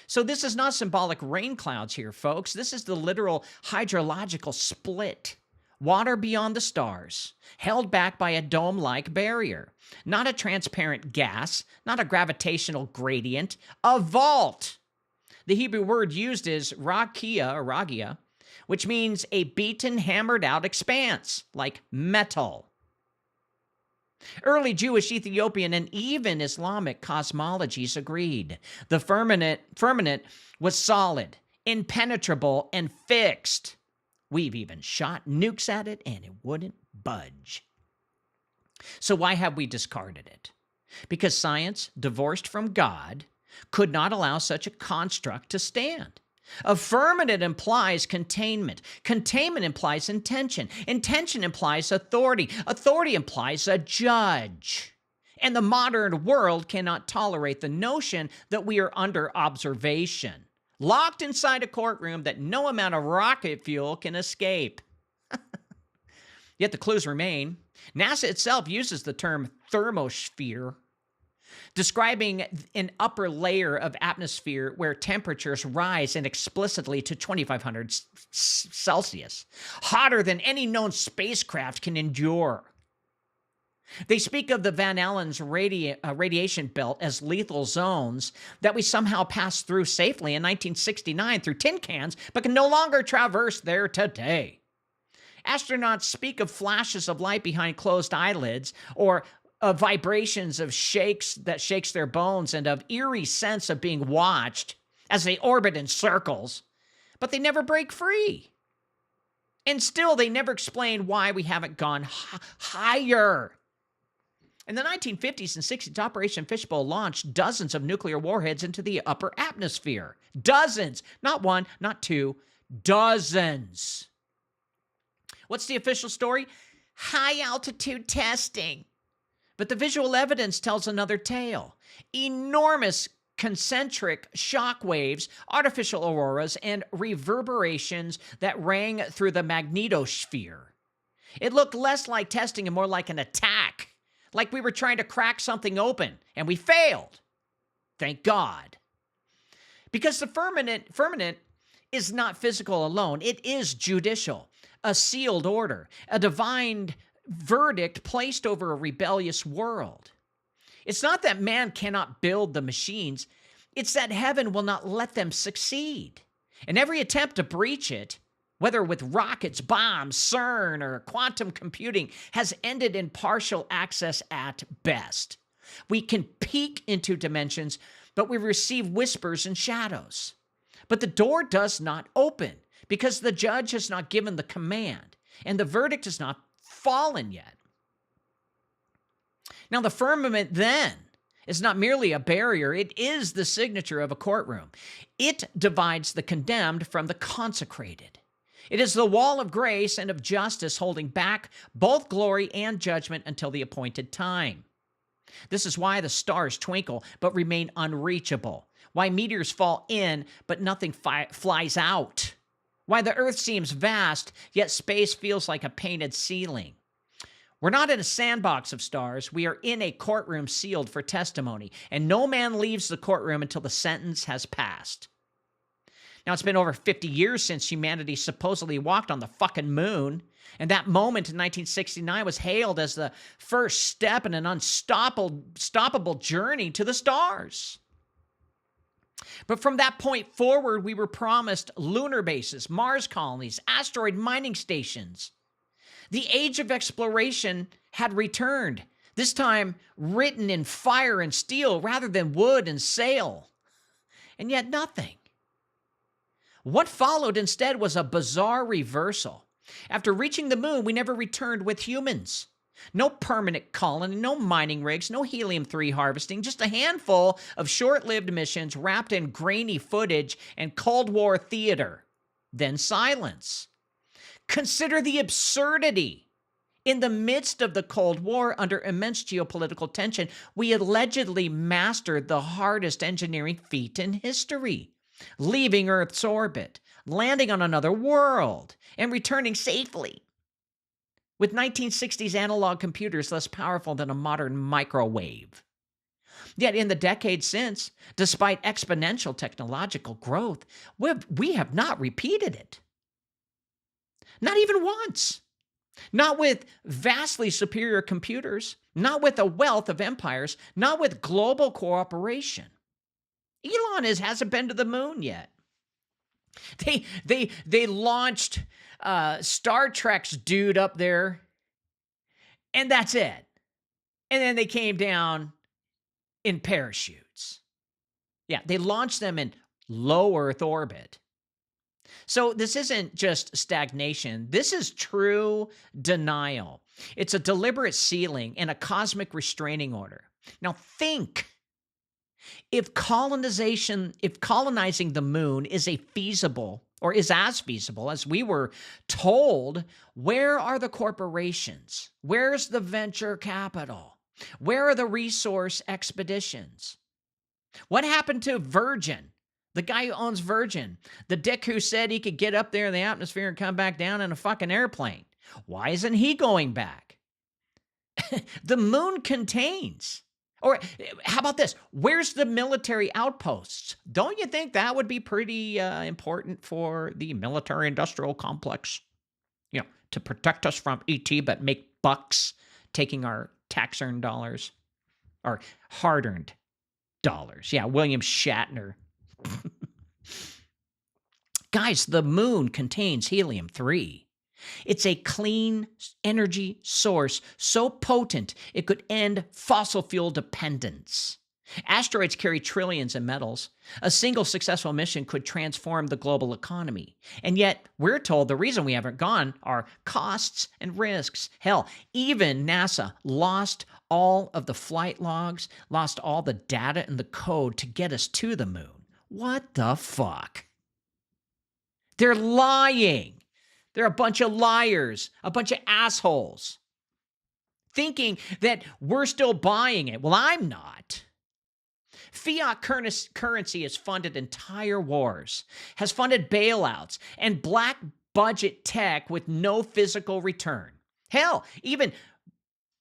So this is not symbolic rain clouds here, folks. This is the literal hydrological split. Water beyond the stars, held back by a dome-like barrier. Not a transparent gas, not a gravitational gradient, a vault. The Hebrew word used is rakia or ragia, which means a beaten, hammered out expanse, like metal. Early Jewish, Ethiopian, and even Islamic cosmologies agreed. The firmament was solid, impenetrable, and fixed. We've even shot nukes at it, and it wouldn't budge. So why have we discarded it? Because science, divorced from God, could not allow such a construct to stand. A firmament implies containment. Containment implies intention. Intention implies authority. Authority implies a judge. And the modern world cannot tolerate the notion that we are under observation, locked inside a courtroom that no amount of rocket fuel can escape. Yet the clues remain. NASA itself uses the term thermosphere, describing an upper layer of atmosphere where temperatures rise inexplicitly to 2,500 Celsius, hotter than any known spacecraft can endure. They speak of the Van Allen's radiation belt as lethal zones that we somehow passed through safely in 1969 through tin cans, but can no longer traverse there today. Astronauts speak of flashes of light behind closed eyelids, or of vibrations of shakes their bones, and of eerie sense of being watched as they orbit in circles, but they never break free. And still, they never explain why we haven't gone higher. In the 1950s and 60s, Operation Fishbowl launched dozens of nuclear warheads into the upper atmosphere. Dozens. Not one, not two, dozens. What's the official story? High-altitude testing. But the visual evidence tells another tale. Enormous concentric shock waves, artificial auroras, and reverberations that rang through the magnetosphere. It looked less like testing and more like an attack. Like we were trying to crack something open, and we failed. Thank God. Because the firmament is not physical alone. It is judicial, a sealed order, a divine verdict placed over a rebellious world. It's not that man cannot build the machines. It's that heaven will not let them succeed. And every attempt to breach it, whether with rockets, bombs, CERN, or quantum computing, has ended in partial access at best. We can peek into dimensions, but we receive whispers and shadows. But the door does not open because the judge has not given the command, and the verdict has not fallen yet. Now, the firmament then is not merely a barrier, it is the signature of a courtroom. It divides the condemned from the consecrated. It is the wall of grace and of justice holding back both glory and judgment until the appointed time. This is why the stars twinkle but remain unreachable, why meteors fall in but nothing flies out, why the earth seems vast yet space feels like a painted ceiling. We're not in a sandbox of stars. We are in a courtroom sealed for testimony, and no man leaves the courtroom until the sentence has passed. Now, it's been over 50 years since humanity supposedly walked on the fucking moon, and that moment in 1969 was hailed as the first step in an unstoppable journey to the stars. But from that point forward, we were promised lunar bases, Mars colonies, asteroid mining stations. The age of exploration had returned, this time written in fire and steel rather than wood and sail. And yet nothing. What followed instead was a bizarre reversal. After reaching the moon, we never returned with humans. No permanent colony, no mining rigs, no helium-3 harvesting, just a handful of short-lived missions wrapped in grainy footage and Cold War theater. Then silence. Consider the absurdity. In the midst of the Cold War, under immense geopolitical tension, we allegedly mastered the hardest engineering feat in history, leaving Earth's orbit, landing on another world, and returning safely. With 1960s analog computers less powerful than a modern microwave. Yet in the decades since, despite exponential technological growth, we have not repeated it. Not even once. Not with vastly superior computers, not with a wealth of empires, not with global cooperation. Elon hasn't been to the moon yet. They launched Star Trek's dude up there, and that's it. And then they came down in parachutes. Yeah, they launched them in low Earth orbit. So this isn't just stagnation. This is true denial. It's a deliberate sealing and a cosmic restraining order. Now think, if colonizing the moon is as feasible as we were told, where are the corporations? Where's the venture capital? Where are the resource expeditions? What happened to Virgin? The guy who owns Virgin, the dick who said he could get up there in the atmosphere and come back down in a fucking airplane. Why isn't he going back? The moon contains. Or how about this? Where's the military outposts? Don't you think that would be pretty important for the military-industrial complex? You know, to protect us from ET, but make bucks taking our tax-earned dollars, or hard-earned dollars. Yeah, William Shatner. Guys, the moon contains helium-3. It's a clean energy source so potent it could end fossil fuel dependence. Asteroids carry trillions in metals. A single successful mission could transform the global economy. And yet, we're told the reason we haven't gone are costs and risks. Hell, even NASA lost all of the flight logs, lost all the data and the code to get us to the moon. What the fuck? They're lying. They're a bunch of liars, a bunch of assholes, thinking that we're still buying it. Well, I'm not. Fiat currency has funded entire wars, has funded bailouts, and black budget tech with no physical return. Hell, even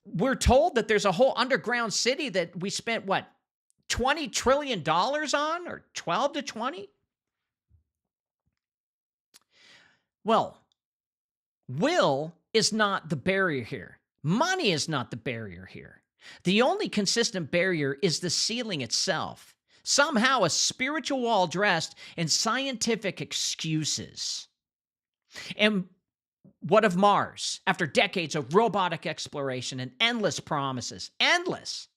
we're told that there's a whole underground city that we spent, what, $20 trillion on, or 12 to 20? Well, will is not the barrier here. Money is not the barrier here. The only consistent barrier is the ceiling itself. Somehow a spiritual wall dressed in scientific excuses. And what of Mars? After decades of robotic exploration and endless promises, endless,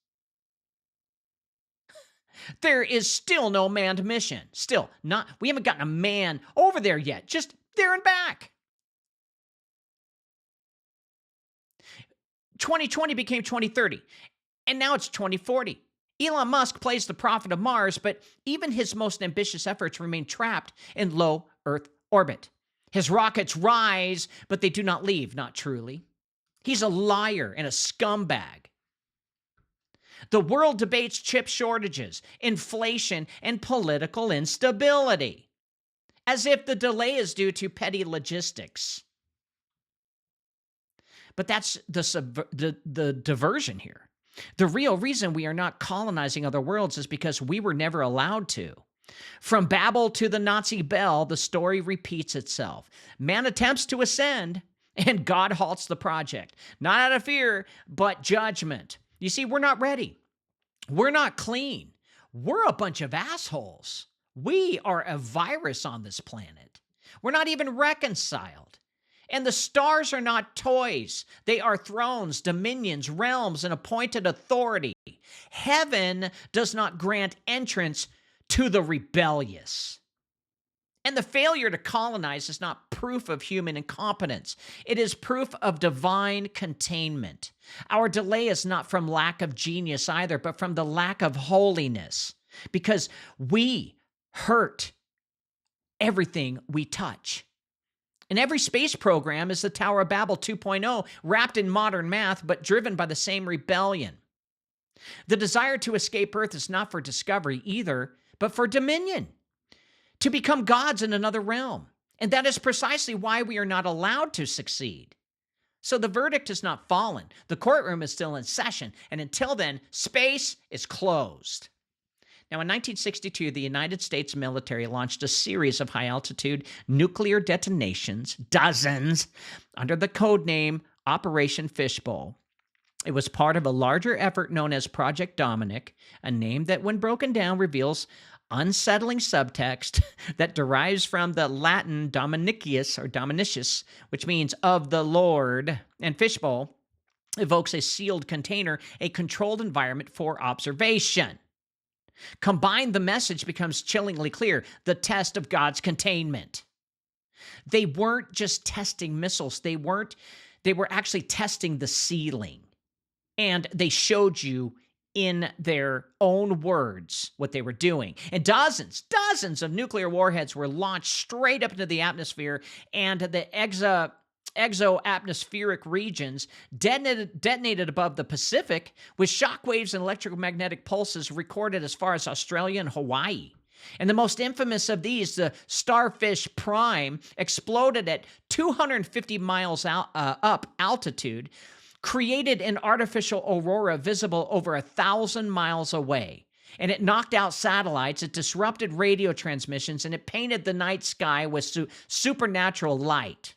there is still no manned mission. Still not. We haven't gotten a man over there yet. Just there and back. 2020 became 2030, and now it's 2040. Elon Musk plays the prophet of Mars, but even his most ambitious efforts remain trapped in low Earth orbit. His rockets rise, but they do not leave, not truly. He's a liar and a scumbag. The world debates chip shortages, inflation, and political instability, as if the delay is due to petty logistics. But that's the diversion here. The real reason we are not colonizing other worlds is because we were never allowed to. From Babel to the Nazi Bell, the story repeats itself. Man attempts to ascend, and God halts the project. Not out of fear, but judgment. You see, we're not ready. We're not clean. We're a bunch of assholes. We are a virus on this planet. We're not even reconciled. And the stars are not toys. They are thrones, dominions, realms, and appointed authority. Heaven does not grant entrance to the rebellious. And the failure to colonize is not proof of human incompetence. It is proof of divine containment. Our delay is not from lack of genius either, but from the lack of holiness. Because we hurt everything we touch. And every space program is the Tower of Babel 2.0, wrapped in modern math, but driven by the same rebellion. The desire to escape Earth is not for discovery either, but for dominion, to become gods in another realm. And that is precisely why we are not allowed to succeed. So the verdict has not fallen. The courtroom is still in session, and until then, space is closed. Now, in 1962, the United States military launched a series of high-altitude nuclear detonations, dozens, under the code name Operation Fishbowl. It was part of a larger effort known as Project Dominic, a name that, when broken down, reveals unsettling subtext that derives from the Latin Dominicius or Dominicius, which means of the Lord, and fishbowl evokes a sealed container, a controlled environment for observation. Combined, the message becomes chillingly clear: the test of God's containment. They weren't just testing missiles, they were actually testing the ceiling. And they showed you in their own words what they were doing. And dozens of nuclear warheads were launched straight up into the atmosphere, and the exo-atmospheric regions detonated above the Pacific, with shockwaves and electromagnetic pulses recorded as far as Australia and Hawaii. And the most infamous of these, the Starfish Prime, exploded at 250 miles up altitude, created an artificial aurora visible over 1,000 miles away. And it knocked out satellites, it disrupted radio transmissions, and it painted the night sky with supernatural light.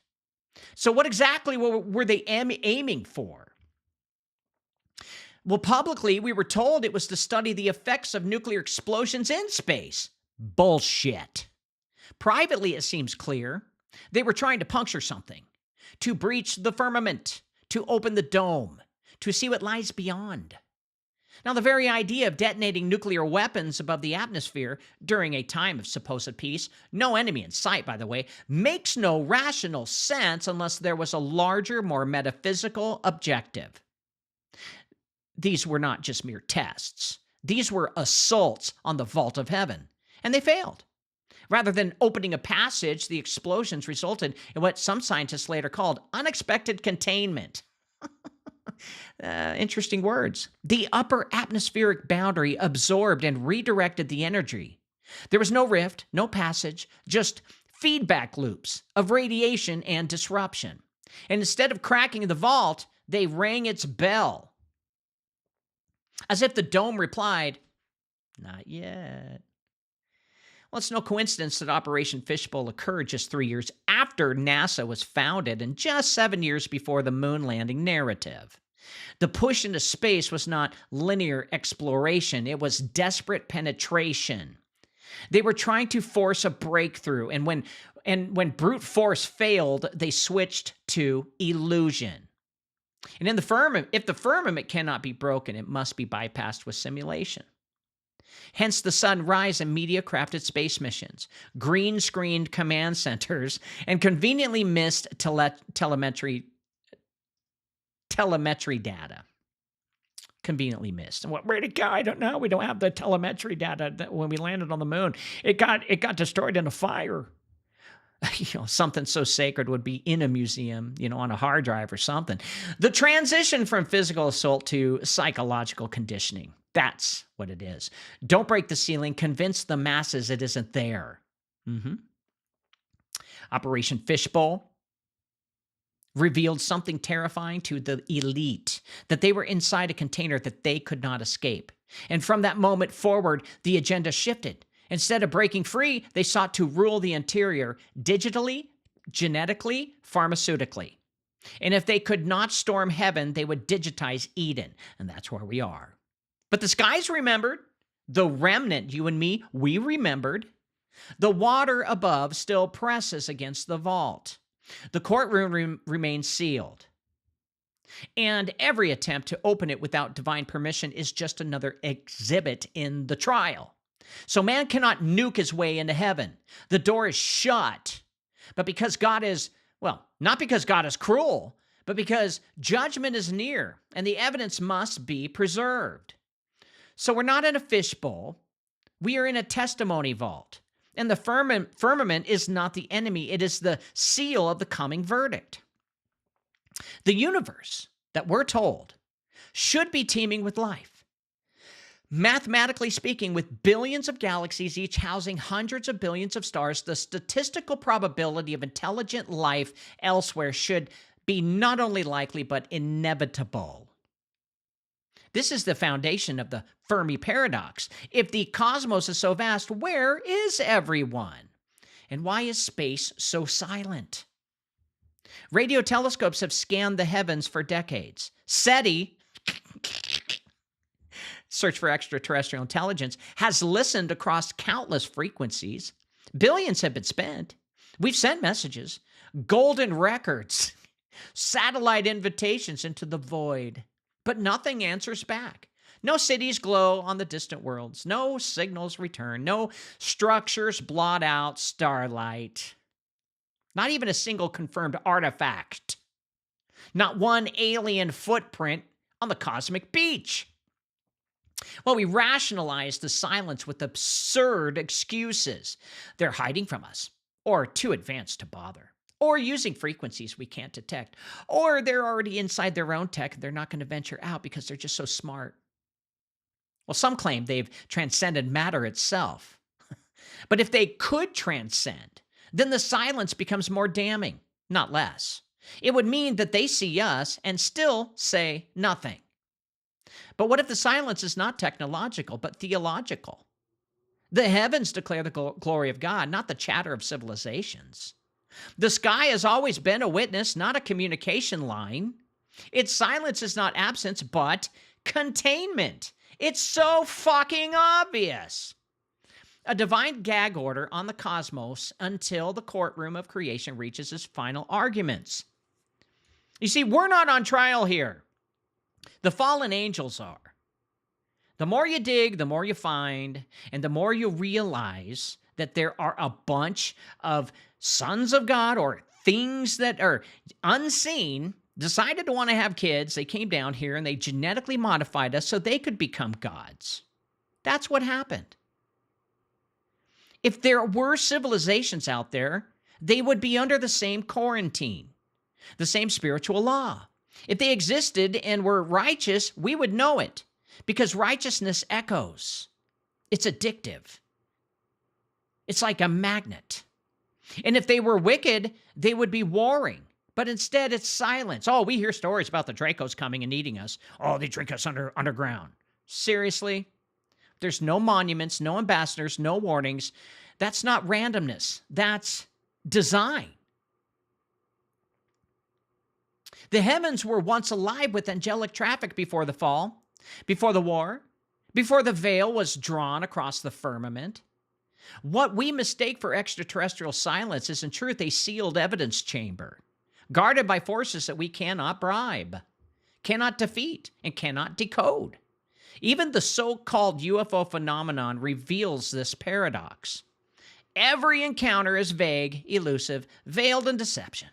So what exactly were they aiming for? Well, publicly, we were told it was to study the effects of nuclear explosions in space. Bullshit. Privately, it seems clear they were trying to puncture something, to breach the firmament, to open the dome, to see what lies beyond. Now, the very idea of detonating nuclear weapons above the atmosphere during a time of supposed peace, no enemy in sight, by the way, makes no rational sense unless there was a larger, more metaphysical objective. These were not just mere tests. These were assaults on the vault of heaven, and they failed. Rather than opening a passage, the explosions resulted in what some scientists later called unexpected containment. Interesting words. The upper atmospheric boundary absorbed and redirected the energy. There was no rift, no passage, just feedback loops of radiation and disruption. And instead of cracking the vault, they rang its bell. As if the dome replied, "Not yet." Well, it's no coincidence that Operation Fishbowl occurred just 3 years after NASA was founded and just 7 years before the moon landing narrative. The push into space was not linear exploration, it was desperate penetration. They were trying to force a breakthrough, and when brute force failed, they switched to illusion. And in the firmament, if the firmament cannot be broken, it must be bypassed with simulation. Hence the sunrise and media-crafted space missions, green-screened command centers, and conveniently missed telemetry data. Conveniently missed. And where'd it go? I don't know. We don't have the telemetry data that when we landed on the moon. It got destroyed in a fire. Something so sacred would be in a museum, on a hard drive or something. The transition from physical assault to psychological conditioning. That's what it is. Don't break the ceiling. Convince the masses it isn't there. Operation Fishbowl revealed something terrifying to the elite, that they were inside a container that they could not escape. And from that moment forward, the agenda shifted. Instead of breaking free, they sought to rule the interior digitally, genetically, pharmaceutically. And if they could not storm heaven, they would digitize Eden. And that's where we are. But the skies remembered. The remnant, you and me, we remembered. The water above still presses against the vault. The courtroom remains sealed. And every attempt to open it without divine permission is just another exhibit in the trial. So man cannot nuke his way into heaven. The door is shut. But because God is, not because God is cruel, but because judgment is near and the evidence must be preserved. So we're not in a fishbowl. We are in a testimony vault. And the firmament is not the enemy. It is the seal of the coming verdict. The universe that we're told should be teeming with life. Mathematically speaking, with billions of galaxies, each housing hundreds of billions of stars, the statistical probability of intelligent life elsewhere should be not only likely, but inevitable. This is the foundation of the Fermi Paradox. If the cosmos is so vast, where is everyone? And why is space so silent? Radio telescopes have scanned the heavens for decades. SETI, Search for Extraterrestrial Intelligence, has listened across countless frequencies. Billions have been spent. We've sent messages, golden records, satellite invitations into the void, but nothing answers back. No cities glow on the distant worlds. No signals return. No structures blot out starlight. Not even a single confirmed artifact. Not one alien footprint on the cosmic beach. Well, we rationalize the silence with absurd excuses. They're hiding from us, or too advanced to bother, or using frequencies we can't detect, or they're already inside their own tech and they're not going to venture out because they're just so smart. Well, some claim they've transcended matter itself. But if they could transcend, then the silence becomes more damning, not less. It would mean that they see us and still say nothing. But what if the silence is not technological, but theological? The heavens declare the glory of God, not the chatter of civilizations. The sky has always been a witness, not a communication line. Its silence is not absence, but containment. It's so fucking obvious. A divine gag order on the cosmos until the courtroom of creation reaches its final arguments. You see, we're not on trial here. The fallen angels are. The more you dig, the more you find, and the more you realize that there are a bunch of sons of God or things that are unseen, decided to want to have kids. They came down here and they genetically modified us so they could become gods. That's what happened. If there were civilizations out there, they would be under the same quarantine, the same spiritual law. If they existed and were righteous, we would know it because righteousness echoes. It's addictive. It's like a magnet. And if they were wicked, they would be warring. But instead, it's silence. Oh, we hear stories about the Dracos coming and eating us. Oh, they drink us underground. Seriously? There's no monuments, no ambassadors, no warnings. That's not randomness. That's design. The heavens were once alive with angelic traffic before the fall, before the war, before the veil was drawn across the firmament. What we mistake for extraterrestrial silence is in truth a sealed evidence chamber, guarded by forces that we cannot bribe, cannot defeat, and cannot decode. Even the so-called UFO phenomenon reveals this paradox. Every encounter is vague, elusive, veiled in deception.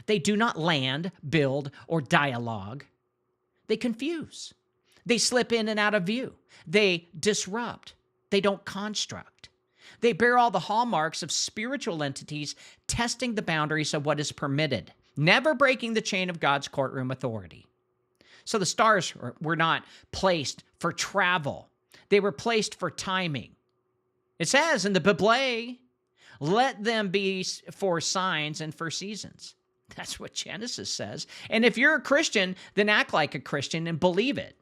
They do not land, build, or dialogue. They confuse. They slip in and out of view. They disrupt. They don't construct. They bear all the hallmarks of spiritual entities testing the boundaries of what is permitted, never breaking the chain of God's courtroom authority. So the stars were not placed for travel. They were placed for timing. It says in the Bible, let them be for signs and for seasons. That's what Genesis says. And if you're a Christian, then act like a Christian and believe it.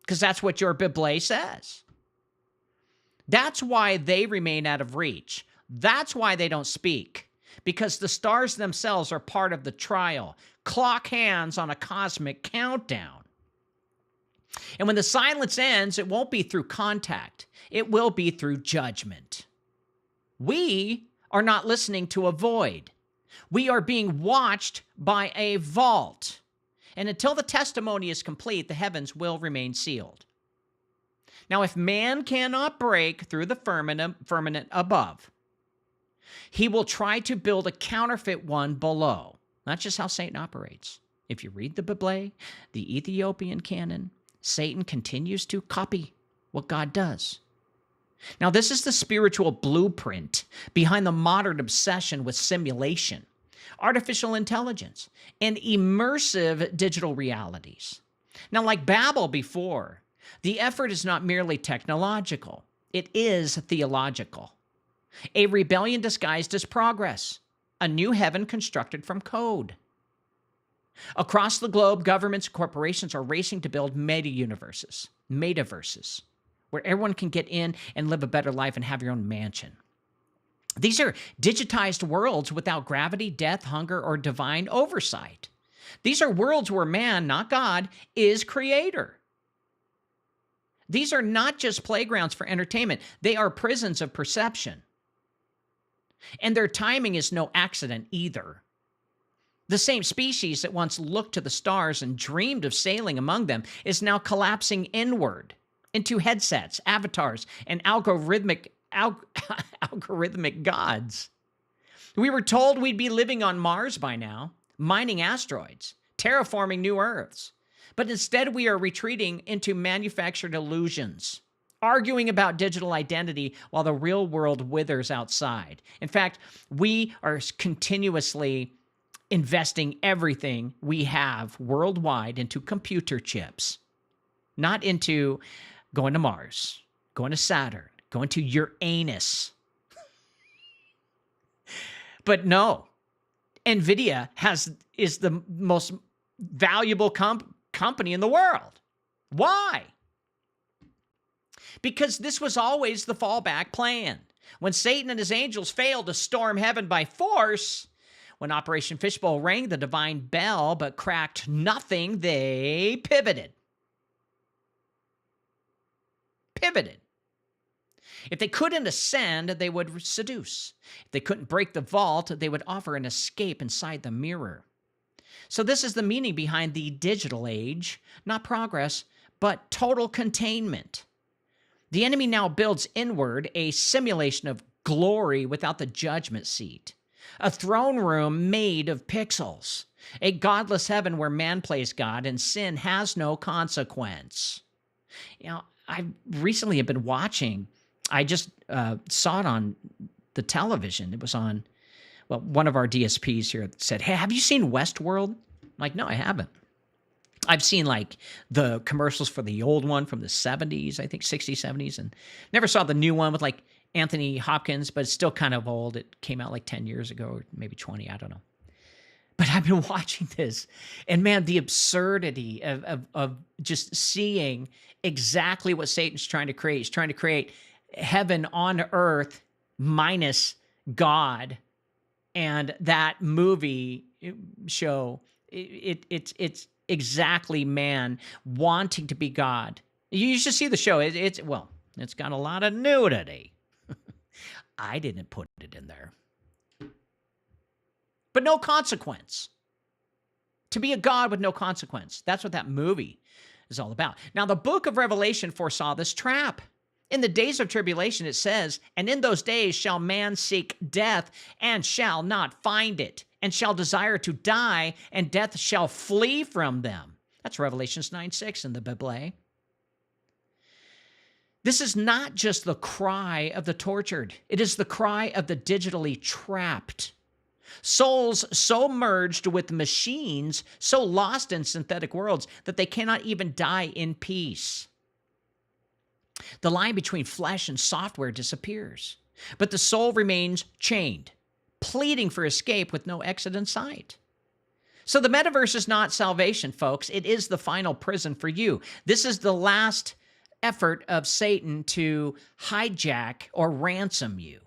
Because that's what your Bible says. That's why they remain out of reach. That's why they don't speak. Because the stars themselves are part of the trial. Clock hands on a cosmic countdown. And when the silence ends, it won't be through contact. It will be through judgment. We are not listening to a void. We are being watched by a vault. And until the testimony is complete, the heavens will remain sealed. Now, if man cannot break through the firmament above, he will try to build a counterfeit one below. That's just how Satan operates. If you read the Bible, the Ethiopian canon, Satan continues to copy what God does. Now, this is the spiritual blueprint behind the modern obsession with simulation, artificial intelligence, and immersive digital realities. Now, like Babel before, the effort is not merely technological, it is theological. A rebellion disguised as progress, a new heaven constructed from code. Across the globe, governments and corporations are racing to build metaverses, where everyone can get in and live a better life and have your own mansion. These are digitized worlds without gravity, death, hunger, or divine oversight. These are worlds where man, not God, is creator. These are not just playgrounds for entertainment. They are prisons of perception. And their timing is no accident either. The same species that once looked to the stars and dreamed of sailing among them is now collapsing inward into headsets, avatars, and algorithmic gods. We were told we'd be living on Mars by now, mining asteroids, terraforming new Earths. But instead, we are retreating into manufactured illusions, arguing about digital identity while the real world withers outside. In fact, we are continuously investing everything we have worldwide into computer chips, not into going to Mars, going to Saturn, going to Uranus. But no, NVIDIA is the most valuable company in the world. Why? Because this was always the fallback plan. When Satan and his angels failed to storm heaven by force, when Operation Fishbowl rang the divine bell but cracked nothing, they pivoted. If they couldn't ascend, they would seduce. If they couldn't break the vault, they would offer an escape inside the mirror. So this is the meaning behind the digital age, not progress, but total containment. The enemy now builds inward a simulation of glory without the judgment seat, a throne room made of pixels, a godless heaven where man plays God and sin has no consequence. You know, I recently have been watching, I just saw it on the television. It was on, well, one of our DSPs here said, "Hey, have you seen Westworld?" I'm like, no, I haven't. I've seen like the commercials for the old one from the 70s, I think 60s, 70s, and never saw the new one with like Anthony Hopkins, but it's still kind of old. It came out like 10 years ago or maybe 20, I don't know. But I've been watching this, and man, the absurdity of just seeing exactly what Satan's trying to create. He's trying to create heaven on earth minus God. And that movie show, it's exactly man wanting to be God. You should see the show. It's got a lot of nudity. I didn't put it in there. But no consequence. To be a God with no consequence. That's what that movie is all about. Now, the book of Revelation foresaw this trap. In the days of tribulation, it says, "And in those days shall man seek death, and shall not find it, and shall desire to die, and death shall flee from them." That's Revelations 9:6 in the Bible. This is not just the cry of the tortured. It is the cry of the digitally trapped. Souls so merged with machines, so lost in synthetic worlds, that they cannot even die in peace. The line between flesh and software disappears, but the soul remains chained, pleading for escape with no exit in sight. So the metaverse is not salvation, folks. It is the final prison for you. This is the last effort of Satan to hijack or ransom you.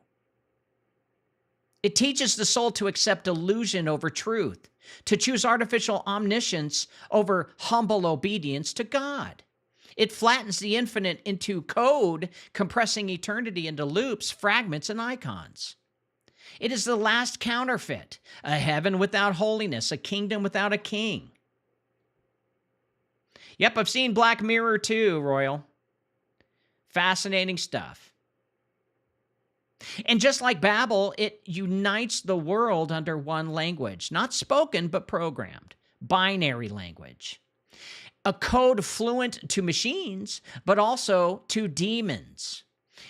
It teaches the soul to accept illusion over truth, to choose artificial omniscience over humble obedience to God. It flattens the infinite into code, compressing eternity into loops, fragments, and icons. It is the last counterfeit, a heaven without holiness, a kingdom without a king. Yep, I've seen Black Mirror too, Royal. Fascinating stuff. And just like Babel, it unites the world under one language, not spoken, but programmed, binary language. A code fluent to machines, but also to demons.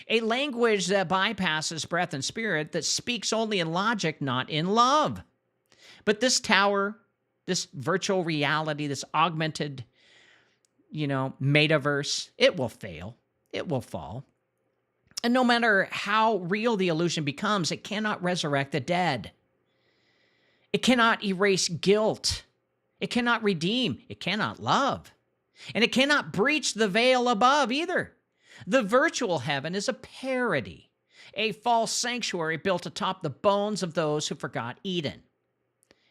A language that bypasses breath and spirit, that speaks only in logic, not in love. But this tower, this virtual reality, this augmented, metaverse, it will fail. It will fall. And no matter how real the illusion becomes, it cannot resurrect the dead. It cannot erase guilt. It cannot redeem. It cannot love. And it cannot breach the veil above either. The virtual heaven is a parody, a false sanctuary built atop the bones of those who forgot Eden.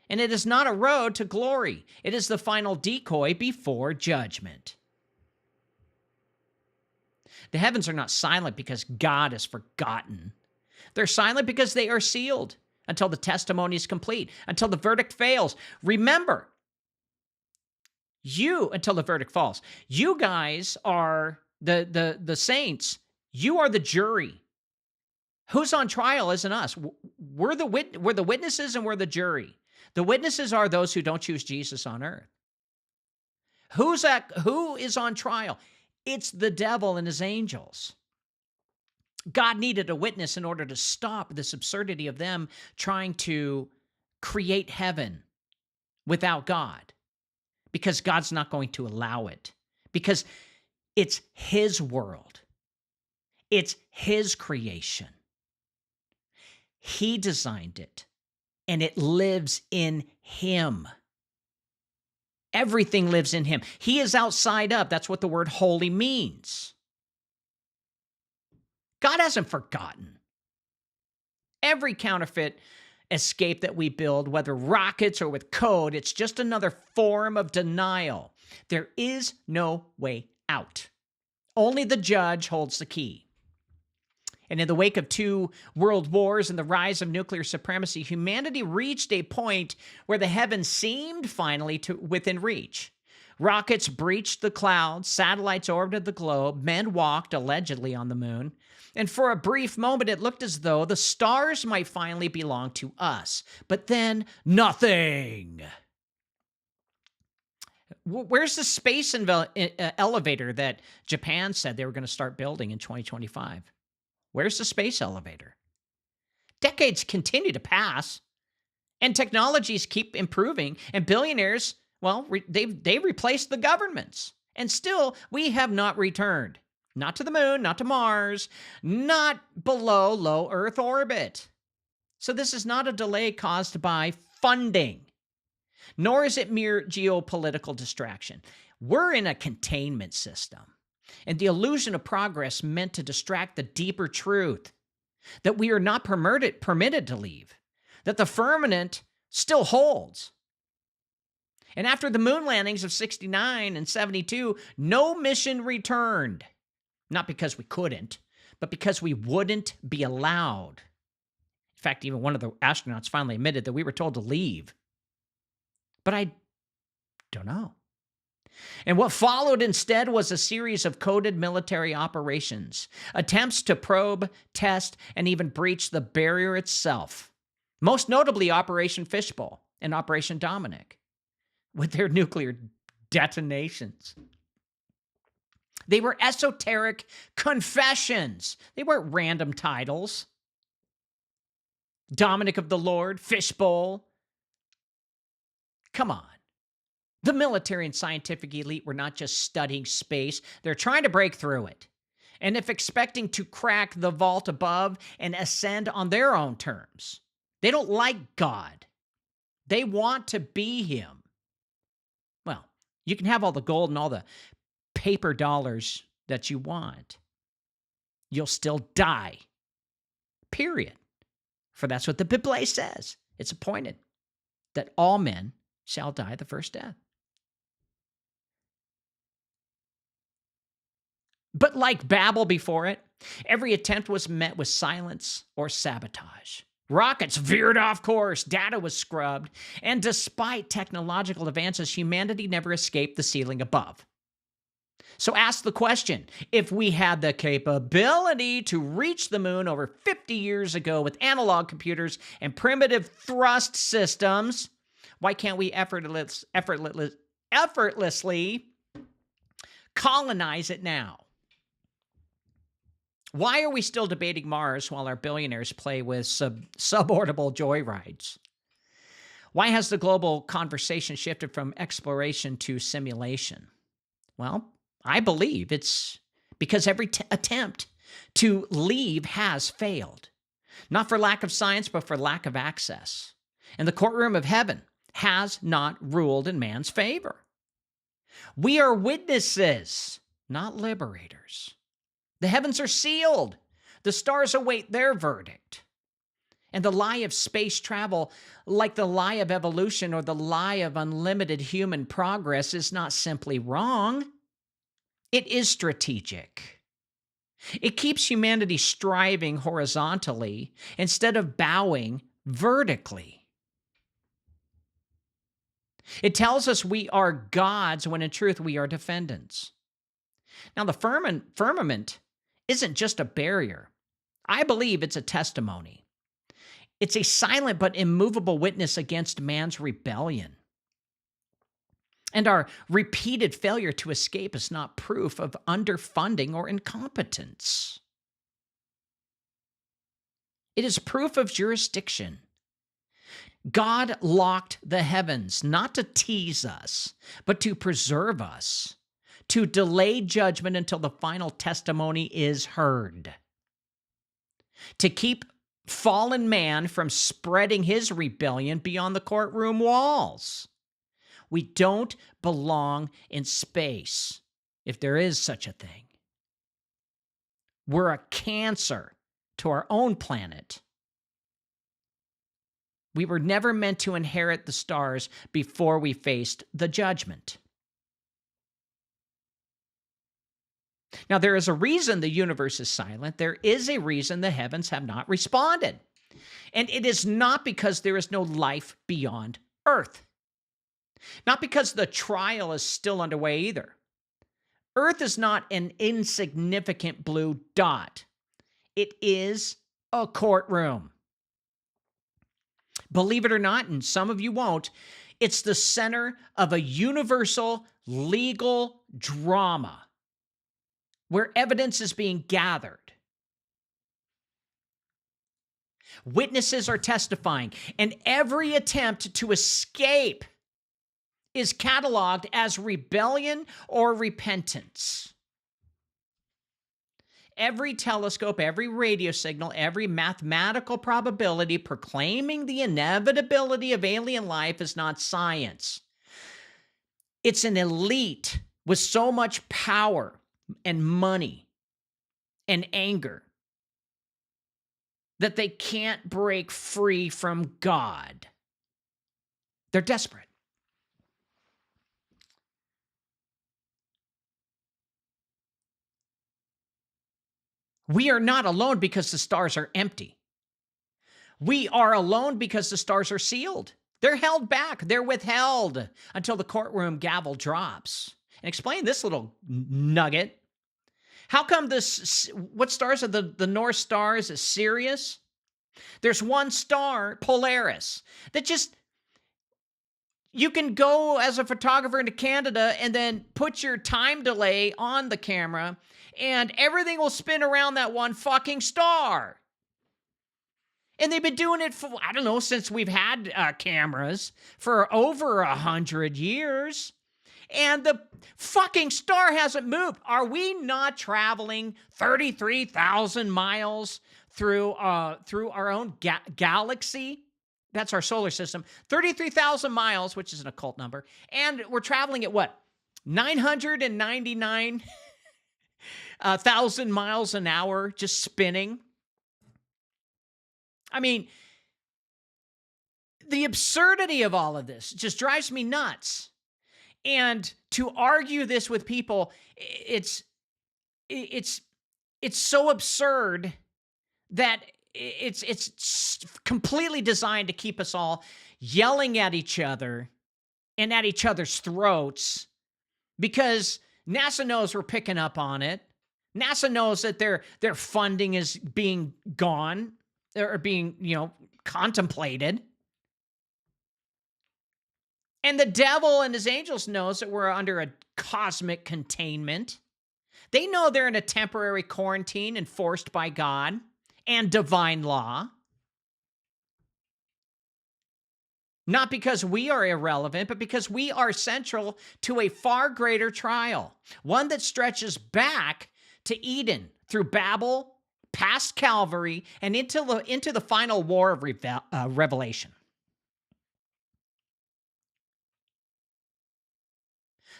And it is not a road to glory. It is the final decoy before judgment. The heavens are not silent because God is forgotten. They're silent because they are sealed until the testimony is complete, until the verdict fails. Remember, until the verdict falls, you guys are the saints. You are the jury. Who's on trial isn't us. We're the witnesses and we're the jury. The witnesses are those who don't choose Jesus on earth. Who is on trial? It's the devil and his angels. God needed a witness in order to stop this absurdity of them trying to create heaven without God, because God's not going to allow it, because it's his world. It's his creation. He designed it, and it lives in him. Everything lives in him. He is outside up. That's what the word holy means. God hasn't forgotten. Every counterfeit escape that we build, whether rockets or with code, it's just another form of denial. There is no way out. Only the judge holds the key. And in the wake of 2 world wars and the rise of nuclear supremacy, humanity reached a point where the heavens seemed finally within reach. Rockets breached the clouds, satellites orbited the globe, men walked allegedly on the moon, and for a brief moment it looked as though the stars might finally belong to us. But then, nothing. Where's the space elevator that Japan said they were going to start building in 2025? Where's the space elevator? Decades continue to pass, and technologies keep improving, and billionaires, they've replaced the governments, and still we have not returned. Not to the moon, not to Mars, not below low Earth orbit. So this is not a delay caused by funding, nor is it mere geopolitical distraction. We're in a containment system. And the illusion of progress meant to distract the deeper truth that we are not permitted to leave, that the firmament still holds. And after the moon landings of 69 and 72, no mission returned. Not because we couldn't, but because we wouldn't be allowed. In fact, even one of the astronauts finally admitted that we were told to leave. But I don't know. And what followed instead was a series of coded military operations, attempts to probe, test, and even breach the barrier itself. Most notably, Operation Fishbowl and Operation Dominic, with their nuclear detonations. They were esoteric confessions. They weren't random titles. Dominic of the Lord, Fishbowl. Come on. The military and scientific elite were not just studying space, they're trying to break through it. And if expecting to crack the vault above and ascend on their own terms, they don't like God. They want to be him. Well, you can have all the gold and all the paper dollars that you want. You'll still die. Period. For that's what the Bible says. It's appointed that all men shall die the first death. But like Babel before it, every attempt was met with silence or sabotage. Rockets veered off course, data was scrubbed, and despite technological advances, humanity never escaped the ceiling above. So ask the question, if we had the capability to reach the moon over 50 years ago with analog computers and primitive thrust systems, why can't we effortlessly colonize it now? Why are we still debating Mars while our billionaires play with suborbital joyrides? Why has the global conversation shifted from exploration to simulation? Well, I believe it's because every attempt to leave has failed. Not for lack of science, but for lack of access. And the courtroom of heaven has not ruled in man's favor. We are witnesses, not liberators. The heavens are sealed. The stars await their verdict. And the lie of space travel, like the lie of evolution or the lie of unlimited human progress, is not simply wrong. It is strategic. It keeps humanity striving horizontally instead of bowing vertically. It tells us we are gods when in truth we are defendants. Now, the firmament isn't just a barrier. I believe it's a testimony. It's a silent but immovable witness against man's rebellion. And our repeated failure to escape is not proof of underfunding or incompetence. It is proof of jurisdiction. God locked the heavens not to tease us, but to preserve us, to delay judgment until the final testimony is heard, to keep fallen man from spreading his rebellion beyond the courtroom walls. We don't belong in space, if there is such a thing. We're a cancer to our own planet. We were never meant to inherit the stars before we faced the judgment. Now, there is a reason the universe is silent. There is a reason the heavens have not responded. And it is not because there is no life beyond Earth. Not because the trial is still underway either. Earth is not an insignificant blue dot. It is a courtroom. Believe it or not, and some of you won't, it's the center of a universal legal drama where evidence is being gathered. Witnesses are testifying, and every attempt to escape is cataloged as rebellion or repentance. Every telescope, every radio signal, every mathematical probability proclaiming the inevitability of alien life is not science. It's an elite with so much power and money and anger that they can't break free from God. They're desperate. We are not alone because the stars are empty. We are alone because the stars are sealed. They're held back. They're withheld until the courtroom gavel drops. And explain this little nugget. How come this, what stars are the North Stars? Is Sirius? There's one star, Polaris, that just, you can go as a photographer into Canada and then put your time delay on the camera and everything will spin around that one fucking star. And they've been doing it for, I don't know, since we've had cameras for over 100 years. And the fucking star hasn't moved. Are we not traveling 33,000 miles through our own galaxy? That's our solar system. 33,000 miles, which is an occult number. And we're traveling at what? 999,000 miles an hour, just spinning. I mean, the absurdity of all of this just drives me nuts. And to argue this with people, it's so absurd that it's completely designed to keep us all yelling at each other and at each other's throats because NASA knows we're picking up on it. NASA knows that their funding is being gone or being, contemplated. And the devil and his angels knows that we're under a cosmic containment. They know they're in a temporary quarantine enforced by God and divine law. Not because we are irrelevant, but because we are central to a far greater trial, one that stretches back to Eden through Babel, past Calvary, and into the final war of Revelation.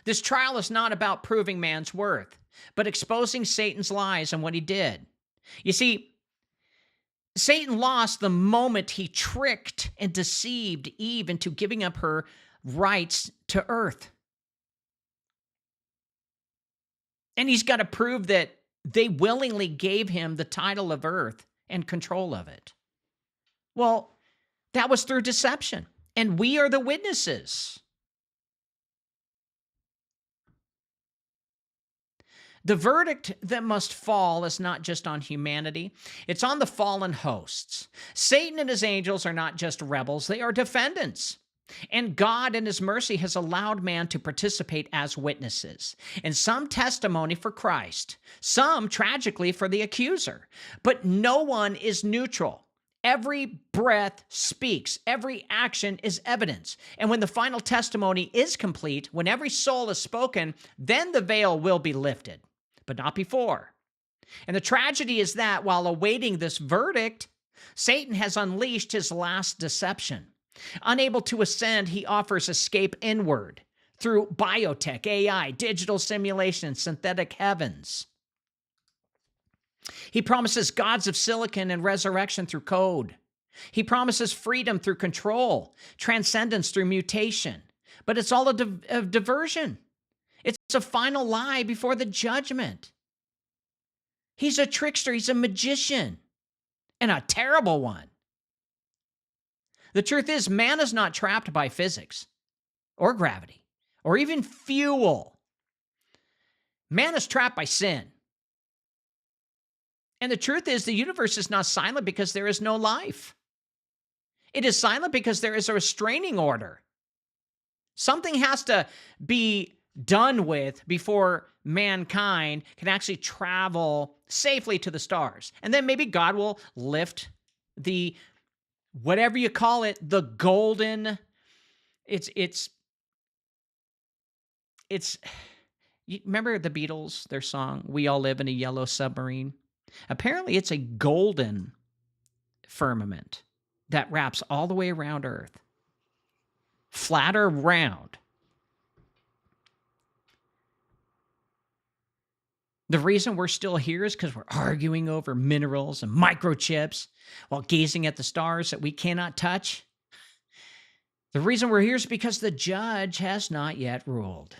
This trial is not about proving man's worth, but exposing Satan's lies and what he did. You see, Satan lost the moment he tricked and deceived Eve into giving up her rights to earth. And he's got to prove that they willingly gave him the title of earth and control of it. Well, that was through deception, and we are the witnesses. The verdict that must fall is not just on humanity, it's on the fallen hosts. Satan and his angels are not just rebels, they are defendants. And God in his mercy has allowed man to participate as witnesses, and some testimony for Christ, some tragically for the accuser. But no one is neutral. Every breath speaks. Every action is evidence. And when the final testimony is complete, when every soul is spoken, then the veil will be lifted, but not before. And the tragedy is that while awaiting this verdict, Satan has unleashed his last deception. Unable to ascend, he offers escape inward through biotech, AI, digital simulation, synthetic heavens. He promises gods of silicon and resurrection through code. He promises freedom through control, transcendence through mutation. But it's all a diversion. It's a final lie before the judgment. He's a trickster. He's a magician, and a terrible one. The truth is, man is not trapped by physics or gravity or even fuel. Man is trapped by sin. And the truth is, the universe is not silent because there is no life. It is silent because there is a restraining order. Something has to be done with before mankind can actually travel safely to the stars. And then maybe God will lift the, whatever you call it, the golden, it's you remember the Beatles, their song, We All Live in a Yellow Submarine? Apparently it's a golden firmament that wraps all the way around Earth. Flat or round. The reason we're still here is because we're arguing over minerals and microchips while gazing at the stars that we cannot touch. The reason we're here is because the judge has not yet ruled.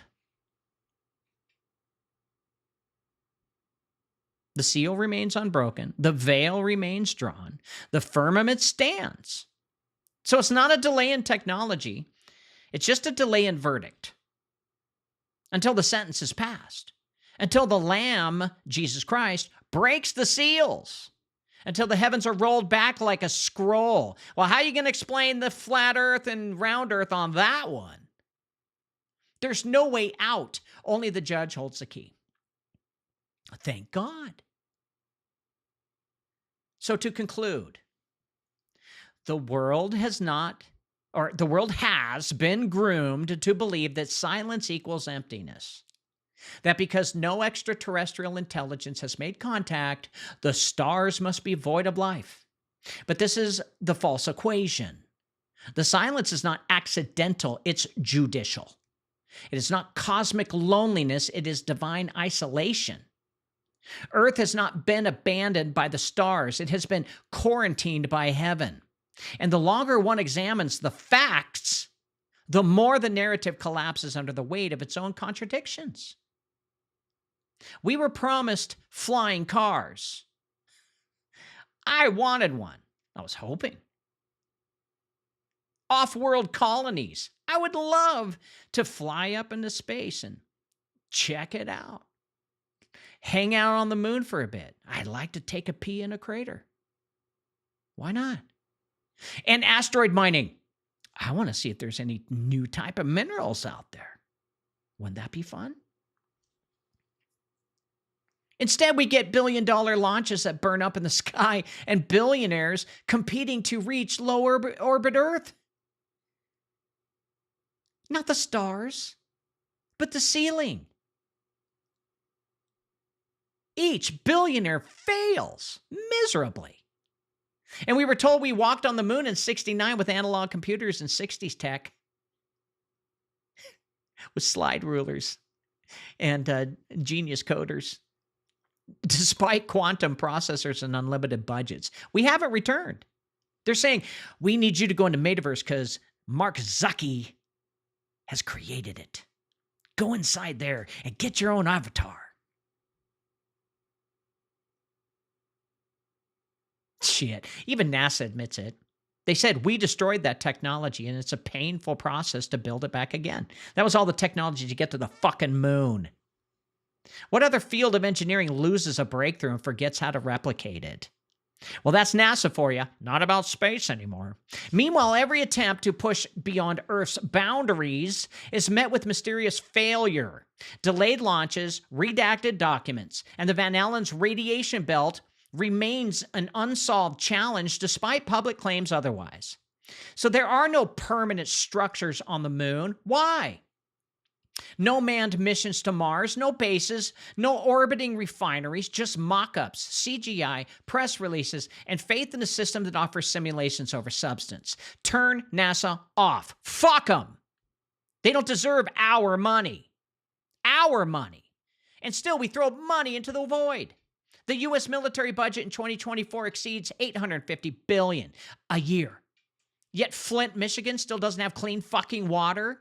The seal remains unbroken. The veil remains drawn. The firmament stands. So it's not a delay in technology. It's just a delay in verdict until the sentence is passed. Until the Lamb, Jesus Christ, breaks the seals, until the heavens are rolled back like a scroll. Well, how are you going to explain the flat earth and round earth on that one? There's no way out. Only the judge holds the key. Thank God. So to conclude, the world has been groomed to believe that silence equals emptiness. That because no extraterrestrial intelligence has made contact, the stars must be void of life. But this is the false equation. The silence is not accidental, it's judicial. It is not cosmic loneliness, it is divine isolation. Earth has not been abandoned by the stars, it has been quarantined by heaven. And the longer one examines the facts, the more the narrative collapses under the weight of its own contradictions. We were promised flying cars. I wanted one. I was hoping. Off-world colonies. I would love to fly up into space and check it out. Hang out on the moon for a bit. I'd like to take a pee in a crater. Why not? And asteroid mining. I want to see if there's any new type of minerals out there. Wouldn't that be fun? Instead, we get billion-dollar launches that burn up in the sky and billionaires competing to reach low orbit Earth. Not the stars, but the ceiling. Each billionaire fails miserably. And we were told we walked on the moon in '69 with analog computers and '60s tech with slide rulers and genius coders. Despite quantum processors and unlimited budgets, we haven't returned. They're saying, we need you to go into Metaverse because Mark Zuckerberg has created it. Go inside there and get your own avatar. Shit. Even NASA admits it. They said, we destroyed that technology and it's a painful process to build it back again. That was all the technology to get to the fucking moon. What other field of engineering loses a breakthrough and forgets how to replicate it? Well, that's NASA for you. Not about space anymore. Meanwhile, every attempt to push beyond Earth's boundaries is met with mysterious failure, delayed launches, redacted documents, and the Van Allen's radiation belt remains an unsolved challenge despite public claims otherwise. So there are no permanent structures on the moon. Why? No manned missions to Mars, no bases, no orbiting refineries, just mock-ups, CGI, press releases, and faith in a system that offers simulations over substance. Turn NASA off. Fuck them. They don't deserve our money. Our money. And still, we throw money into the void. The U.S. military budget in 2024 exceeds $850 billion a year. Yet Flint, Michigan still doesn't have clean fucking water.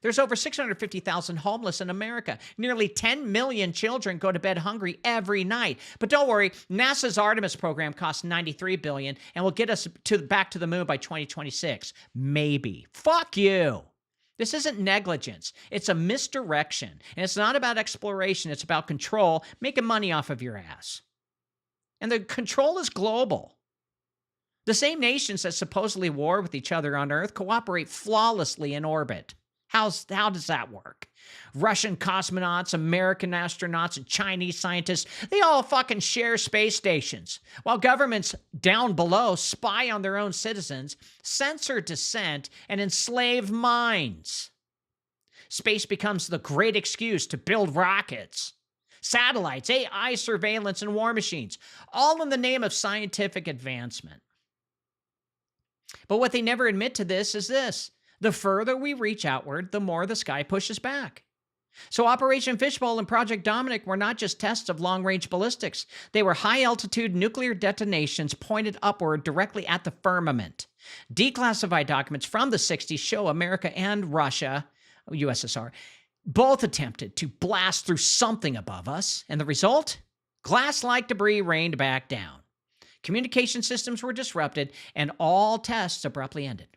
There's over 650,000 homeless in America. Nearly 10 million children go to bed hungry every night. But don't worry, NASA's Artemis program costs $93 billion and will get us back to the moon by 2026. Maybe. Fuck you. This isn't negligence. It's a misdirection. And it's not about exploration. It's about control, making money off of your ass. And the control is global. The same nations that supposedly war with each other on Earth cooperate flawlessly in orbit. How does that work? Russian cosmonauts, American astronauts, and Chinese scientists, they all fucking share space stations, while governments down below spy on their own citizens, censor dissent, and enslave minds. Space becomes the great excuse to build rockets, satellites, AI surveillance, and war machines, all in the name of scientific advancement. But what they never admit to this is this. The further we reach outward, the more the sky pushes back. So Operation Fishbowl and Project Dominic were not just tests of long-range ballistics. They were high-altitude nuclear detonations pointed upward directly at the firmament. Declassified documents from the 60s show America and Russia, USSR, both attempted to blast through something above us, and the result? Glass-like debris rained back down. Communication systems were disrupted, and all tests abruptly ended.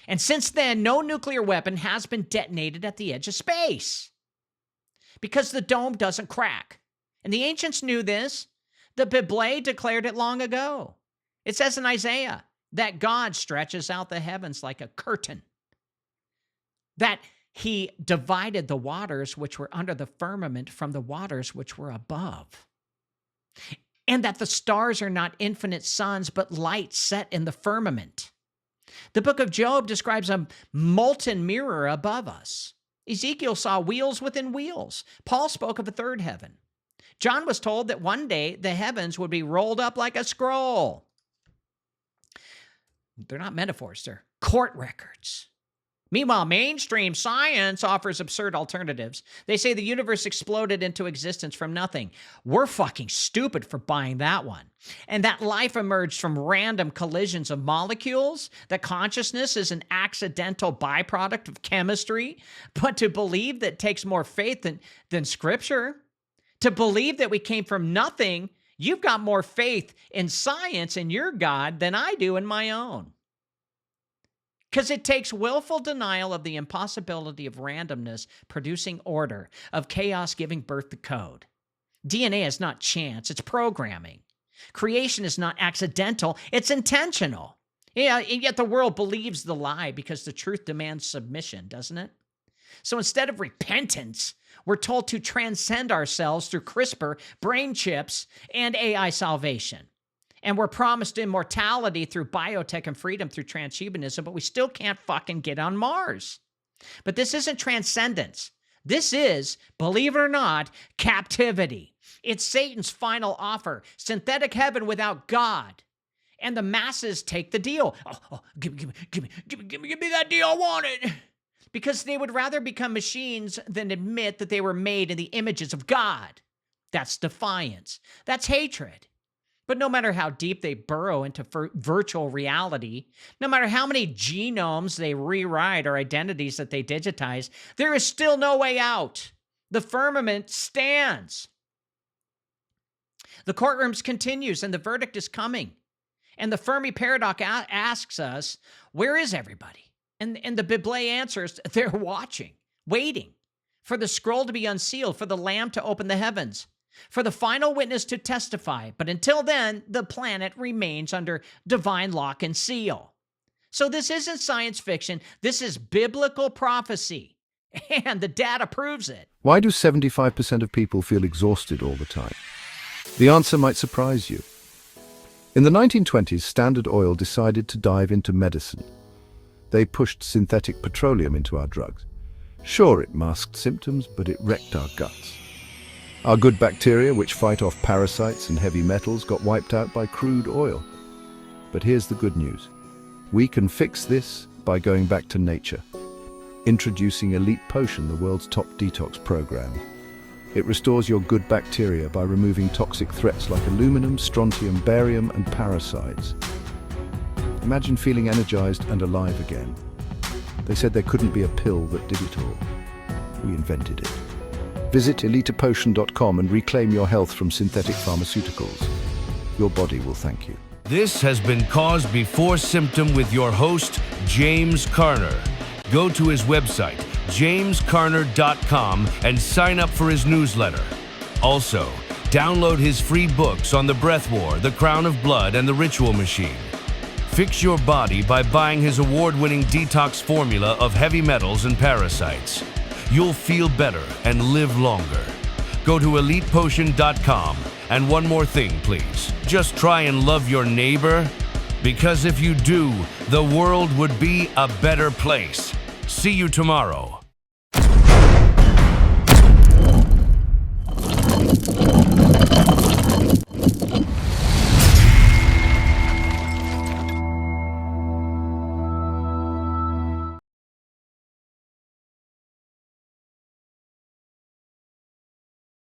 And since then, no nuclear weapon has been detonated at the edge of space because the dome doesn't crack. And the ancients knew this. The Bible declared it long ago. It says in Isaiah that God stretches out the heavens like a curtain, that he divided the waters which were under the firmament from the waters which were above, and that the stars are not infinite suns, but lights set in the firmament. The book of Job describes a molten mirror above us. Ezekiel saw wheels within wheels. Paul spoke of a third heaven. John was told that one day the heavens would be rolled up like a scroll. They're not metaphors, they're court records. Meanwhile, mainstream science offers absurd alternatives. They say the universe exploded into existence from nothing. We're fucking stupid for buying that one. And that life emerged from random collisions of molecules, that consciousness is an accidental byproduct of chemistry. But to believe that takes more faith than scripture. To believe that we came from nothing, you've got more faith in science and your God than I do in my own. Because it takes willful denial of the impossibility of randomness producing order, of chaos giving birth to code. DNA is not chance, it's programming. Creation is not accidental, it's intentional. Yeah, and yet the world believes the lie because the truth demands submission, doesn't it? So instead of repentance, we're told to transcend ourselves through CRISPR, brain chips, and AI salvation. And we're promised immortality through biotech and freedom through transhumanism, but we still can't fucking get on Mars. But this isn't transcendence. This is, believe it or not, captivity. It's Satan's final offer, synthetic heaven without God. And the masses take the deal. Give me that deal, I want it. Because they would rather become machines than admit that they were made in the images of God. That's defiance. That's hatred. But no matter how deep they burrow into virtual reality, no matter how many genomes they rewrite or identities that they digitize, there is still no way out. The firmament stands. The courtroom continues and the verdict is coming. And the Fermi Paradox asks us, where is everybody? And the Bible answers, they're watching, waiting for the scroll to be unsealed, for the Lamb to open the heavens, for the final witness to testify. But until then, the planet remains under divine lock and seal. So this isn't science fiction. This is biblical prophecy. And the data proves it. Why do 75% of people feel exhausted all the time? The answer might surprise you. In the 1920s, Standard Oil decided to dive into medicine. They pushed synthetic petroleum into our drugs. Sure, it masked symptoms, but it wrecked our guts. Our good bacteria, which fight off parasites and heavy metals, got wiped out by crude oil. But here's the good news. We can fix this by going back to nature. Introducing Elite Potion, the world's top detox program. It restores your good bacteria by removing toxic threats like aluminum, strontium, barium, and parasites. Imagine feeling energized and alive again. They said there couldn't be a pill that did it all. We invented it. Visit elitepotion.com and reclaim your health from synthetic pharmaceuticals. Your body will thank you. This has been Cause Before Symptom with your host, James Carner. Go to his website, jamescarner.com, and sign up for his newsletter. Also, download his free books on the breath war, the crown of blood, and the ritual machine. Fix your body by buying his award-winning detox formula of heavy metals and parasites. You'll feel better and live longer. Go to elitepotion.com. And one more thing, please. Just try and love your neighbor, because if you do, the world would be a better place. See you tomorrow.